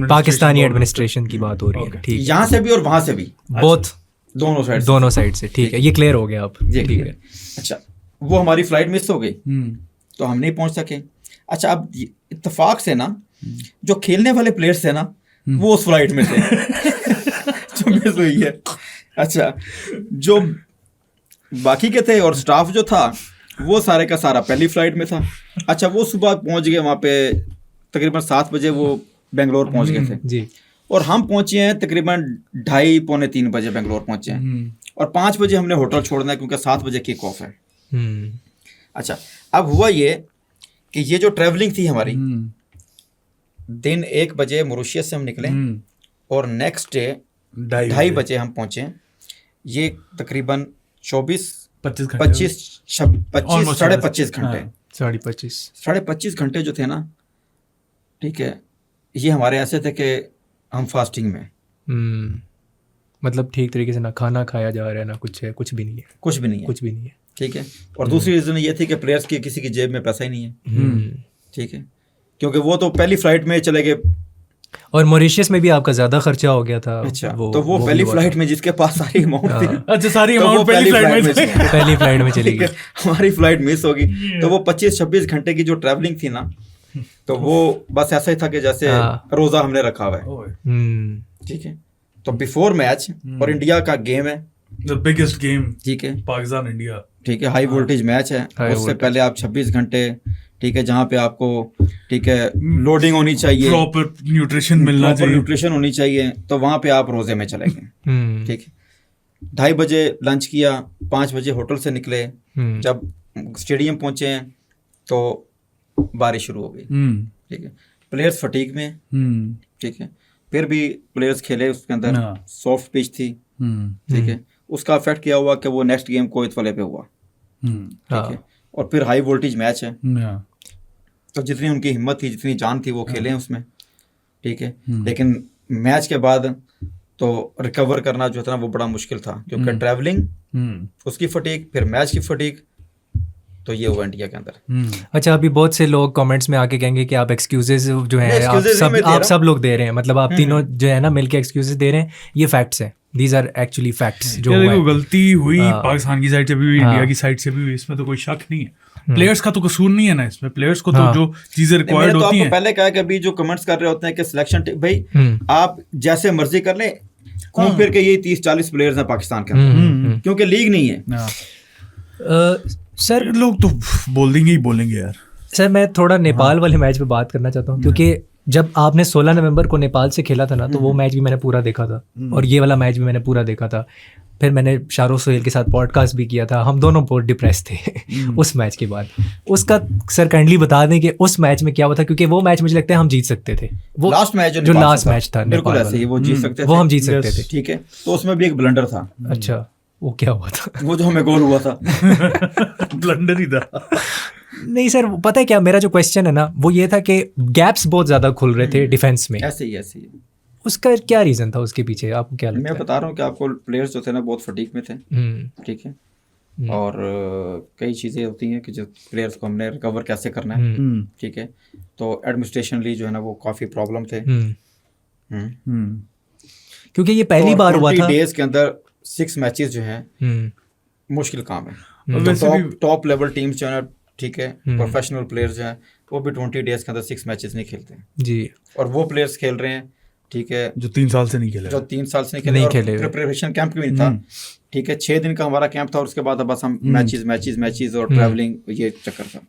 पाकिस्तानी एडमिनिस्ट्रेशन की बात हो रही है, ठीक है। यहाँ से भी और वहाँ से भी, बोथ, दोनों साइड से, ठीक है, ये क्लियर हो गया आप, ठीक है। अच्छा, वो हमारी फ्लाइट मिस हो गई, तो हम नहीं पहुंच सके। अच्छा, अब इत्तेफाक से ना जो खेलने वाले प्लेयर्स थे ना, वो उस फ्लाइट में थे जो मिस हुई है। अच्छा, जो बाकी के थे और स्टाफ जो था वो सारे का सारा पहली फ्लाइट में था। अच्छा, वो सुबह पहुंच गए वहाँ पे तकरीबन 7 बजे वो बेंगलोर पहुंच गए थे जी, और हम पहुंचे हैं तकरीबन 2:30 पौने 3 बजे बेंगलोर पहुंचे हैं, और 5 बजे हमने होटल छोड़ना है क्योंकि 7 बजे किक ऑफ है। अच्छा, अब हुआ ये कि ये जो ट्रैवलिंग थी हमारी, दिन 1 बजे मॉरिशस से हम निकले और नेक्स्ट डे 2:30 बजे हम पहुंचे। ये तकरीबन 25 साढ़े 25 घंटे, 25 घंटे जो थे ना, ठीक है, ये हमारे ऐसे थे कि हम फास्टिंग में, मतलब ठीक तरीके से ना खाना खाया जा रहा है ना कुछ है, कुछ भी नहीं है, ठीक है। और दूसरी रीज़न ये थी कि प्लेयर्स की किसी की जेब में पैसा ही नहीं है, ठीक है, क्योंकि वो तो पहली फ्लाइट में चले गए, और मॉरिशस में भी आपका ज़्यादा खर्चा हो गया था। अच्छा, तो वो पहली फ्लाइट में जिसके पास सारी अमाउंट थी, अच्छा, सारी अमाउंट पहली फ्लाइट में चली गई, हमारी फ्लाइट मिस होगी। तो वो 25-26 घंटे की जो ट्रैवलिंग थी ना, तो वो बस ऐसा ही था कि जैसे रोज़ा हमने रखा हुआ है, ठीक है। तो बिफोर मैच, और इंडिया का गेम है, द बिगेस्ट गेम, ठीक है, पाकिस्तान इंडिया, ठीक है, हाई वोल्टेज मैच है। उससे पहले आप 26 घंटे, ठीक है, जहाँ पे आपको, ठीक है, लोडिंग होनी चाहिए, प्रॉपर न्यूट्रिशन मिलना चाहिए, न्यूट्रिशन होनी चाहिए, तो वहाँ पे आप रोजे में चले गए, ठीक है। 2:30 बजे लंच किया, 5 बजे होटल से निकले, जब स्टेडियम पहुंचे हैं तो बारिश शुरू हो गई, ठीक है। प्लेयर्स फटीग में, ठीक है, फिर भी प्लेयर्स खेले, उसके अंदर सॉफ्ट पिच थी, ठीक है। उसका इफेक्ट क्या हुआ कि वो नेक्स्ट गेम कोएत वाले पे हुआ, ठीक है, और फिर हाई वोल्टेज मैच है, तो जितनी उनकी हिम्मत थी, जितनी जान थी, वो खेले हैं उसमें, ठीक है। लेकिन मैच के बाद तो रिकवर करना जो था ना, वो बड़ा मुश्किल था, क्योंकि ट्रैवलिंग, उसकी फटीक, फिर मैच की फटीक, तो ये हुआ इंडिया के अंदर। अच्छा, अभी बहुत से लोग कमेंट्स में आके कहेंगे कि आप एक्सक्यूजेज जो है आप सब लोग दे रहे हैं, मतलब आप तीनों जो है ना मिलके एक्सक्यूजेज दे रहे हैं, ये फैक्ट्स है, दीज आर एक्चुअली फैक्ट्स। जो देखो, गलती हुई पाकिस्तान की साइड से भी हुई, इंडिया की साइड से भी हुई, इसमें तो कोई शक नहीं है। प्लेयर्स का तो कसूर नहीं है ना इसमें, प्लेयर्स को तो जो चीजें रिक्वायर्ड होती हैं। पहले कहा कि अभी जो कमेंट्स कर रहे होते हैं कि सिलेक्शन, भाई आप जैसे मर्जी कर ले, घूम फिर के ये 30-40 प्लेयर्स हैं पाकिस्तान के अंदर, क्योंकि लीग नहीं है। सर, लोग तो बोलेंगे यार। सर, मैं थोड़ा नेपाल वाले मैच पे बात करना चाहता हूँ, क्योंकि जब आपने 16 नवंबर को नेपाल से खेला था ना, तो वो मैच भी मैंने पूरा देखा था, और ये वाला मैच भी मैंने पूरा देखा था। फिर मैंने शाहरुख सोहेल के साथ पॉडकास्ट भी किया था, हम दोनों बहुत डिप्रेस थे उस मैच के बाद। उसका सर काइंडली बता दें कि उस मैच में क्या हुआ था, क्योंकि वो मैच मुझे लगता है हम जीत सकते थे। वो लास्ट मैच जो लास्ट मैच था बिल्कुल नेपाल ऐसे ही वो जीत सकते थे, वो हम जीत सकते थे। ठीक है। तो उसमें भी एक ब्लंडर था। अच्छा, वो क्या हुआ था? वो जो हमें गोल हुआ था ब्लंडर ही था। नहीं सर, पता है क्या मेरा जो क्वेश्चन है ना, वो ये था कि गैप्स बहुत ज्यादा खुल रहे थे डिफेंस में। ऐसे ही उसका क्या रीजन था उसके पीछे, आपको क्या लगता मैं है? बता रहा हूँ कि आपको प्लेयर्स जो थे ना बहुत फटीक में थे, ठीक है। और कई चीज़ें होती हैं कि जो प्लेयर्स को हमने रिकवर कैसे करना है, ठीक है। तो एडमिनिस्ट्रेशनली जो है ना वो काफ़ी प्रॉब्लम थे। क्योंकि ये पहली बार हुआ था। 20 डेज के अंदर 6 मैचेस जो है मुश्किल काम है। टॉप लेवल टीम्स जो है ना, ठीक है, प्रोफेशनल प्लेयर्स जो हैं वो भी 20 डेज के अंदर 6 मैचेस नहीं खेलते जी। और वो प्लेयर्स खेल रहे हैं, ठीक है, जो 3 साल से नहीं खेले, जो 3 साल से नहीं खेले। प्रिपरेशन कैंप भी नहीं था, ठीक है। 6 दिन का हमारा कैंप था और उसके बाद बस हम मैचेस और ट्रैवलिंग, ये चक्कर था।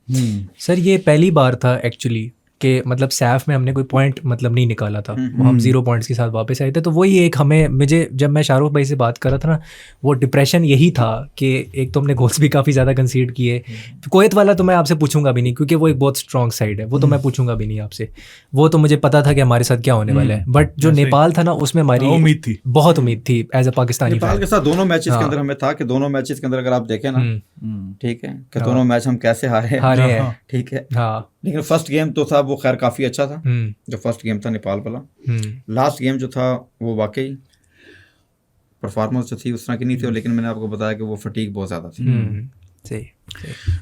सर ये पहली बार था एक्चुअली कि मतलब सैफ में हमने कोई पॉइंट मतलब नहीं निकाला था, हम 0 पॉइंट्स के साथ वापस आए थे। तो वही एक मुझे जब मैं शाहरुख भाई से बात कर रहा था ना, वो डिप्रेशन यही था कि एक तो हमने गोल्स भी काफ़ी ज़्यादा कंसीड किए। कुवैत वाला तो मैं आपसे पूछूंगा भी नहीं, क्योंकि वो एक बहुत स्ट्रॉन्ग साइड है, वो तो मैं पूछूंगा भी नहीं आपसे। वो तो मुझे पता था कि हमारे साथ क्या होने वाला है। बट जो नेपाल था ना, उसमें हमारी उम्मीद थी, बहुत उम्मीद थी एज अ पाकिस्तानी। नेपाल के साथ दोनों मैचेस के अंदर हमें था कि दोनों मैचेस के अंदर अगर आप देखें ना, ठीक है, कि दोनों मैच हम कैसे हारे हैं, ठीक है। हाँ, लेकिन फर्स्ट गेम तो था वो खैर काफ़ी अच्छा था, जो फर्स्ट गेम था नेपाल वाला। लास्ट गेम जो था वो वाकई परफॉर्मेंस जो थी उस तरह की नहीं थी, लेकिन मैंने आपको बताया कि वो फटीक बहुत ज़्यादा थी। सही।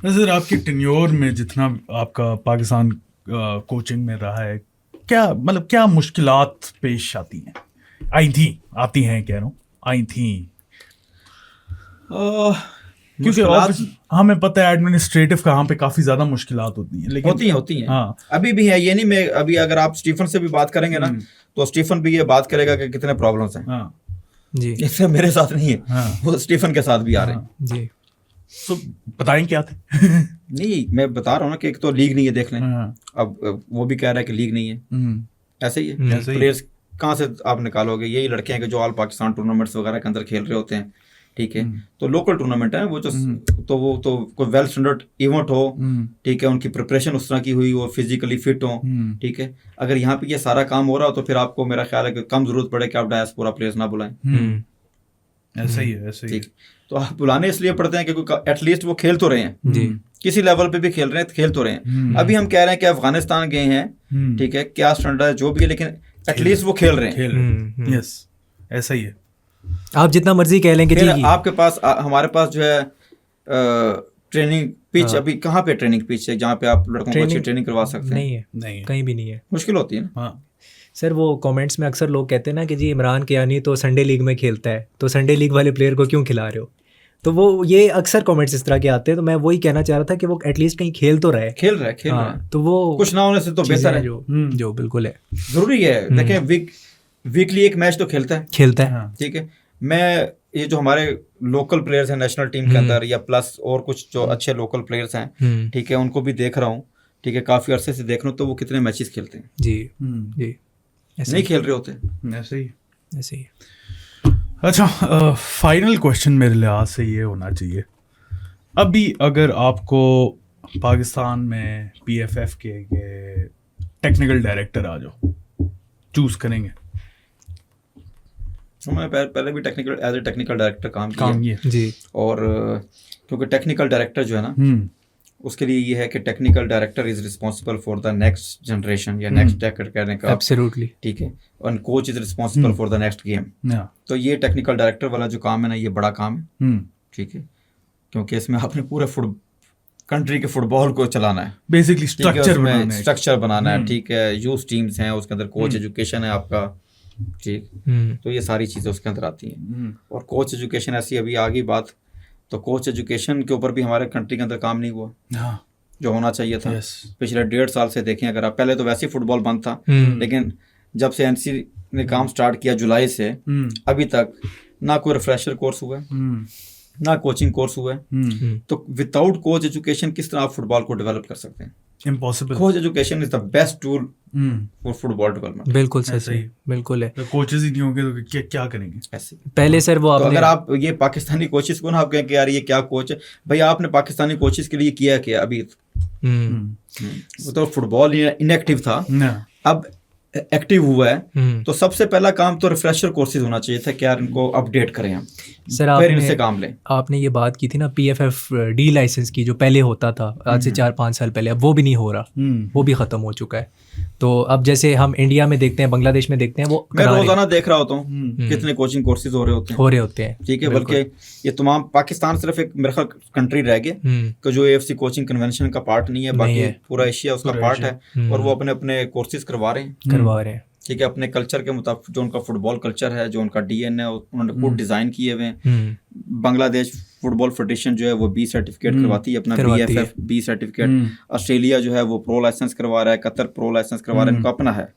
सर आपकी टेन्योर में जितना आपका पाकिस्तान कोचिंग में रहा है, क्या मतलब क्या मुश्किलात पेश आती हैं, आती हैं कह रहा हूँ, आई थी? क्योंकि हमें पता है एडमिनिस्ट्रेटिव का यहाँ पे काफी ज्यादा मुश्किलात होती हैं, लेकिन होती हैं। हाँ, अभी भी है, ये नहीं। मैं अभी अगर आप स्टीफन से भी बात करेंगे ना, तो स्टीफन भी ये बात करेगा कि कितने प्रॉब्लम्स हैं। हाँ जी, इससे मेरे साथ नहीं है, हाँ, वो स्टीफन के साथ भी आ रहे हैं जी। तो बताएं क्या थे? नहीं, मैं बता रहा हूँ ना कि एक तो लीग नहीं है, देख लें। हाँ, अब वो भी कह रहा है कि लीग नहीं है, ऐसे ही है। प्लेयर्स कहाँ से आप निकालोगे? यही लड़के हैं कि जो ऑल पाकिस्तान टूर्नामेंट्स वगैरह के अंदर खेल रहे होते हैं, ठीक है। तो लोकल टूर्नामेंट है वो, जो वो तो कोई वेल स्टैंडर्ड इवेंट हो, ठीक है, उनकी प्रिपरेशन उस तरह की हुई हो, फिजिकली फिट हो, ठीक है। अगर यहाँ पे ये सारा काम हो रहा हो तो फिर आपको, मेरा ख्याल है कि कम जरूरत पड़े कि आप डायस्पोरा प्लेयर्स ना बुलाएं। ऐसा ही है, ऐसा ही है। ठीक, तो आप बुलाने इसलिए पड़ते हैं क्योंकि एटलीस्ट वो खेल तो रहे हैं जी, किसी लेवल पे भी खेल रहे हैं, खेल तो रहे हैं। अभी हम कह रहे हैं कि अफगानिस्तान गए हैं, ठीक है, क्या स्टैंडर्ड है जो भी है, लेकिन एटलीस्ट वो खेल रहे हैं। यस, ऐसा ही है। आप जितना मर्जी कह लें कि फिर जी आपके पास हमारे पास जो है ट्रेनिंग पिच, अभी कहाँ पे ट्रेनिंग पिच है जहाँ पे आप लड़कों को अच्छी ट्रेनिंग करवा सकते हैं? नहीं है, नहीं, कहीं भी नहीं है। मुश्किल होती है ना। हाँ सर वो कमेंट्स में अक्सर लोग कहते हैं ना कि जी इमरान कियानी तो संडे लीग में खेलता है, तो संडे लीग वाले प्लेयर को क्यों खिला रहे हो? तो वो ये अक्सर कमेंट्स इस तरह के आते हैं। तो मैं वही कहना चाह रहा था कि वो एटलीस्ट कहीं खेल तो रहे, खेल रहा है। तो वो कुछ ना होने से तो बेहतर है, जो बिल्कुल है, जरूरी है। देखें, वीकली एक मैच तो खेलता है, ठीक है। मैं ये जो हमारे लोकल प्लेयर्स हैं नेशनल टीम के अंदर, या प्लस और कुछ जो अच्छे लोकल प्लेयर्स हैं, ठीक है, उनको भी देख रहा हूँ, ठीक है, काफ़ी अरसे से देख रहा हूँ, तो वो कितने मैचेस खेलते हैं। जी जी, नहीं खेल रहे होते, ऐसे ही, ऐसे ही। अच्छा, फाइनल क्वेश्चन मेरे लिहाज से ये होना चाहिए, अभी अगर आपको पाकिस्तान में PFF के टेक्निकल डायरेक्टर आ जाओ, चूज करेंगे? मैं पहले भी एज ए टेक्निकल डायरेक्टर काम किया जी। और क्योंकि टेक्निकल डायरेक्टर जो है ना, उसके लिए ये है कि technical director is responsible for the next generation या नेक्स्ट डेकेड कहने का, एब्सोल्युटली, ठीक है। और coach is responsible for the next game. तो ये टेक्निकल डायरेक्टर वाला जो काम है ना, ये बड़ा काम है, ठीक है, क्योंकि इसमें आपने पूरे कंट्री के फुटबॉल को चलाना है, बेसिकली स्ट्रक्चर बनाना है, ठीक है। यूथ टीम्स हैं उसके अंदर, कोच एजुकेशन है आपका, ठीक, तो ये सारी चीज़ें उसके अंदर आती हैं। और कोच एजुकेशन ऐसी अभी आ गई बात, तो कोच एजुकेशन के ऊपर भी हमारे कंट्री के अंदर काम नहीं हुआ, जो होना चाहिए था। पिछले 1.5 साल से देखें अगर आप, पहले तो वैसे ही फुटबॉल बंद था, लेकिन जब से NC ने काम स्टार्ट किया जुलाई से अभी तक, ना कोई रिफ्रेशर कोर्स हुआ है, ना कोचिंग कोर्स हुआ है। तो विदाउट कोच एजुकेशन किस तरह आप फुटबॉल को डेवलप कर सकते हैं? Impossible. Coach education is the best tool for football development. बिल्कुल सही ऐसा ही। बिल्कुल है। तो कोचेस ही नहीं होंगे तो क्या करेंगे? ऐसे पहले सर वो तो आपने अगर आप ये पाकिस्तानी कोचेस को ना आप कहें कि यार ये क्या कोच है, भाई आपने पाकिस्तानी कोचेस के लिए किया क्या अभी? वो तो फुटबॉल इनएक्टिव था, ना अब एक्टिव हुआ है, तो सबसे पहला काम तो रिफ्रेशर कोर्सेज होना चाहिए था कि यार इनको अपडेट करें हम, सर फिर इनसे काम लें। आपने ये बात की थी ना PFF डी लाइसेंस की, जो पहले होता था आज से 4-5 साल पहले, अब वो भी नहीं हो रहा, वो भी ख़त्म हो चुका है। तो अब जैसे हम इंडिया में देखते हैं, बांग्लादेश में देखते हैं, वो मैं करा रहे रोजाना देख रहा होता हूँ कितने कोचिंग कोर्सेज हो रहे होते हैं। हैं। ठीक है, बल्कि ये तमाम पाकिस्तान सिर्फ एक मेरे ख्याल कंट्री रह गया कि जो AFC कोचिंग कन्वेंशन का पार्ट नहीं है, बाकी पूरा एशिया उसका पार्ट है और वो अपने अपने कोर्सेज करवा रहे हैं। ठीक है, अपने कल्चर के मुताबिक, जो उनका फुटबॉल कल्चर है, जो उनका DNA है, उन्होंने खुद डिजाइन किए हुए हैं। बांग्लादेश फुटबॉल फेडरेशन जो है वो B सर्टिफिकेट करवाती है, अपना BFF B सर्टिफिकेट। ऑस्ट्रेलिया जो है वो प्रो लाइसेंस करवा रहा है, कतर प्रो लाइसेंस करवा रहा है, इनका अपना है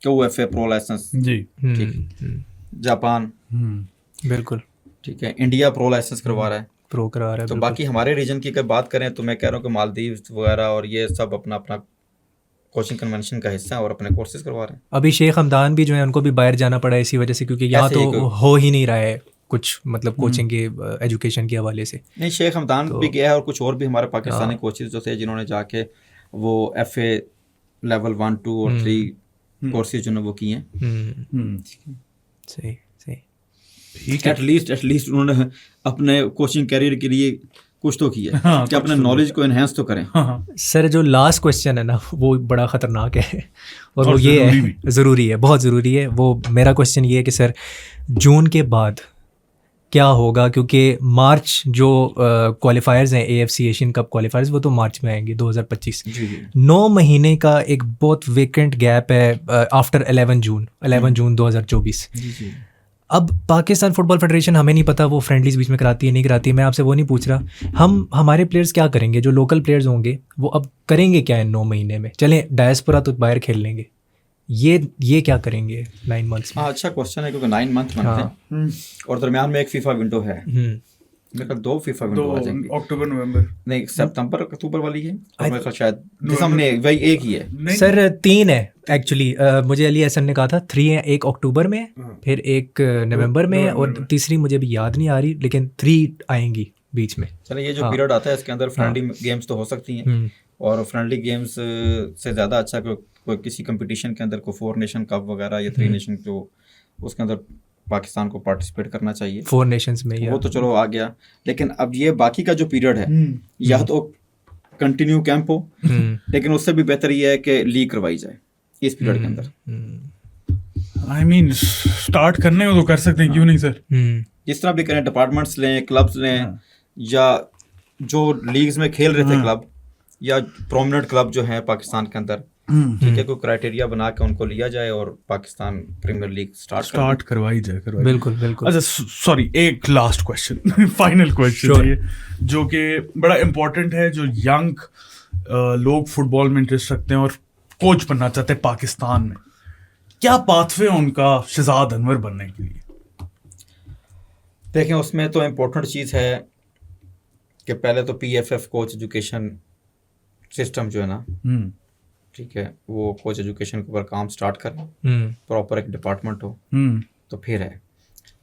KUFA प्रो लाइसेंस। जी ठीक है, जापान बिल्कुल ठीक है, इंडिया प्रो लाइसेंस करवा रहा है, प्रो करवा रहा है। तो बाकी हमारे रीजन की अगर बात करें तो मैं कह रहा हूँ कि मालदीव वगैरह और ये सब अपना अपना कोचिंग कन्वेंशन का हिस्सा है और अपने कोर्सेज करवा रहे हैं। अभी शेख हमदान भी जो है उनको भी बाहर जाना पड़ा है इसी वजह से, क्योंकि यहाँ तो हो ही नहीं रहा है कुछ, मतलब कोचिंग के एजुकेशन के हवाले से। नहीं, शेख हमदान भी गया है और कुछ और भी हमारे पाकिस्तानी कोचेज जो थे जिन्होंने जाके वो FA लेवल 1, 2 और 3 कोर्सेज जो वो किए हैं। सही सही, ठीक है। एटलीस्ट उन्होंने अपने कोचिंग कैरियर के लिए कुछ तो किया कि अपने नॉलेज को एनहेंस तो करें। सर जो लास्ट क्वेश्चन है ना वो बड़ा ख़तरनाक है और वो ये है, ज़रूरी है, बहुत ज़रूरी है। वो मेरा क्वेश्चन ये है कि सर जून के बाद क्या होगा, क्योंकि मार्च जो क्वालिफायर्स हैं AFC एशियन कप क्वालिफायर्स, वो तो मार्च में आएंगे 2025। 9 महीने का एक बहुत वेकेंट गैप है आफ्टर 11 जून 2024। अब पाकिस्तान फुटबॉल फेडरेशन, हमें नहीं पता वो फ्रेंडलीज बीच में कराती है नहीं कराती है, मैं आपसे वो नहीं पूछ रहा। हमारे प्लेयर्स क्या करेंगे, जो लोकल प्लेयर्स होंगे वो अब करेंगे क्या इन 9 महीने में? चलें डायस्पोरा तो बाहर खेल लेंगे, ये क्या करेंगे 9 मंथ्स में? हाँ, अच्छा क्वेश्चन है, क्योंकि 9 मंथ बनते हैं और दरमियान में एक फीफा विंडो है। मेरे ख्याल 2 फीफा विंडो आ जाएंगे, अक्टूबर नवंबर, नहीं सितंबर अक्टूबर वाली है, और मेरे ख्याल शायद दिसंबर, वही एक ही है। सर 3 है एक्चुअली, मुझे अली हसन ने कहा था 3 है, एक अक्टूबर में, फिर एक नवंबर में, और तीसरी मुझे भी याद नहीं आ रही, लेकिन 3 आएंगी बीच में। चलिए, ये जो पीरियड आता है इसके अंदर फ्रेंडली गेम्स तो हो सकती हैं, और फ्रेंडली गेम्स से ज़्यादा अच्छा कोई किसी कंपटीशन के अंदर कोई 4 नेशन कप वगैरह या 3 नेशन जो उसके अंदर पाकिस्तान को पार्टिसिपेट करना चाहिए 4 नेशंस में, वो तो चलो आ गया। लेकिन अब ये बाकी का जो पीरियड है, या तो कंटिन्यू कैंप हो, लेकिन उससे भी बेहतर ये है कि लीग करवाई जाए इस पीरियड के अंदर। आई मीन स्टार्ट करने को तो कर सकते हैं, क्यों नहीं सर? जिस तरह भी करें, डिपार्टमेंट्स लें, क्लब्स लें, या जो लीग्स में खेल रहे थे क्लब या प्रोमिनेंट क्लब जो है पाकिस्तान के अंदर, ठीक है, कोई क्राइटेरिया बना के उनको लिया जाए और पाकिस्तान प्रीमियर लीग स्टार्ट करवाई जाए। बिल्कुल बिल्कुल। अच्छा सॉरी, एक लास्ट क्वेश्चन फाइनल क्वेश्चन है जो कि बड़ा इम्पोर्टेंट है, जो यंग लोग फुटबॉल में इंटरेस्ट रखते हैं और कोच बनना चाहते हैं पाकिस्तान में, क्या पाथवे उनका शहजाद अनवर बनने के लिए? देखें, उसमें तो इम्पोर्टेंट चीज़ है कि पहले तो PFF कोच एजुकेशन सिस्टम जो है ना, ठीक है, वो कोच एजुकेशन के ऊपर काम स्टार्ट करें, प्रॉपर एक डिपार्टमेंट हो, तो फिर है,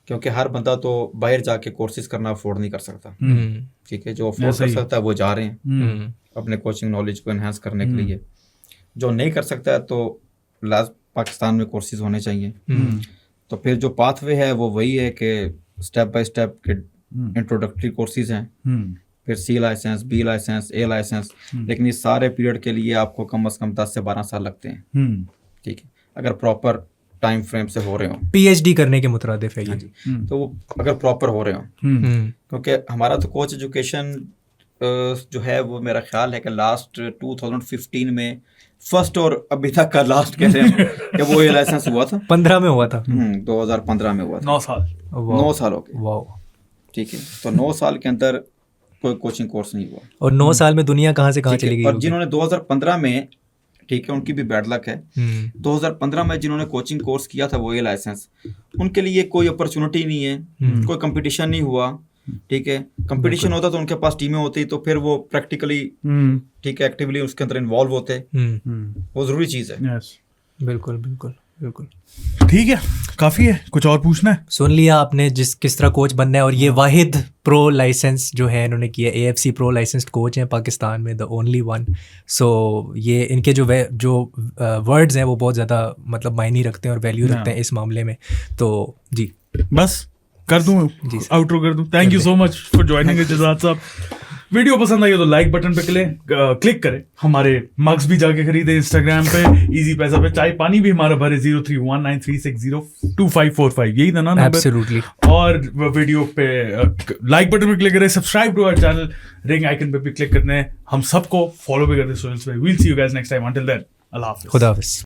क्योंकि हर बंदा तो बाहर जाके कोर्सेज करना अफोर्ड नहीं कर सकता। ठीक है, जो अफोर्ड कर सकता है वो जा रहे हैं अपने कोचिंग नॉलेज को एनहांस करने के लिए। जो नहीं कर सकता है तो लास्ट पाकिस्तान में कोर्सेज होने चाहिए। तो फिर जो पाथवे है वो वही है कि स्टेप बाय स्टेप के इंट्रोडक्टरी कोर्सेज हैं, फिर C licence, B licence, A licence, लेकिन इस सारे पीरियड के लिए आपको कम से कम 10 से 12 साल लगते हैं। ठीक है, अगर प्रॉपर टाइम फ्रेम से हो रहे हो, PhD करने के मुतरादिफ है ये। तो वो अगर प्रॉपर हो रहे हो, क्योंकि हमारा तो कोच एजुकेशन जो है वो मेरा ख्याल है कि लास्ट 2015 में फर्स्ट और अभी तक का लास्ट कह रहे हैं कि वो A लाइसेंस हुआ था, 15 में हुआ था, 2015 में हुआ था। 9 साल 9 साल हो गए। वाह। ठीक है, तो 9 साल के अंदर कोई कोचिंग कोर्स नहीं हुआ, और 9 साल में दुनिया कहाँ से कहाँ चली गई। और जिन्होंने 2015 में, ठीक है, उनकी भी बैड लक है, 2015 में जिन्होंने कोचिंग कोर्स किया था वो A लाइसेंस, उनके लिए कोई अपॉर्चुनिटी नहीं है, कोई कंपटीशन नहीं हुआ, ठीक है, कंपटीशन होता तो उनके पास टीमें होती तो फिर वो प्रैक्टिकली हम्म, ठीक है एक्टिवली उसके अंदर इन्वॉल्व होते, वो ज़रूरी चीज़ है। यस, बिल्कुल बिल्कुल बिल्कुल। ठीक है, काफी है, कुछ और पूछना है? सुन लिया आपने किस तरह कोच बनना है, और ये वाहिद प्रो लाइसेंस जो है इन्होंने किया, AFC प्रो लाइसेंस्ड कोच हैं पाकिस्तान में, द ओनली वन। सो ये इनके जो वर्ड्स हैं वो बहुत ज़्यादा मतलब मायने रखते हैं और वैल्यू रखते हैं इस मामले में। तो जी बस कर दूं, जी सर। आउटरो कर दूं। Thank you so much for joining Ejaz साहब। वीडियो पसंद आई हो तो लाइक बटन पे क्लिक करें, हमारे मग्स भी जाके खरीदे इंस्टाग्राम पे, इजी पैसा पे, चाय पानी भी हमारा भरे 031936025545, यही था ना नंबर? एब्सोल्युटली। और वीडियो पे लाइक बटन पे क्लिक करें, subscribe to our channel, ring icon पे भी क्लिक करते हैं, हम सबको फॉलो भी करते हैं सोशल पे। Will see you guys next time, until then अल्लाह हाफिज़। खुदा हाफिज़।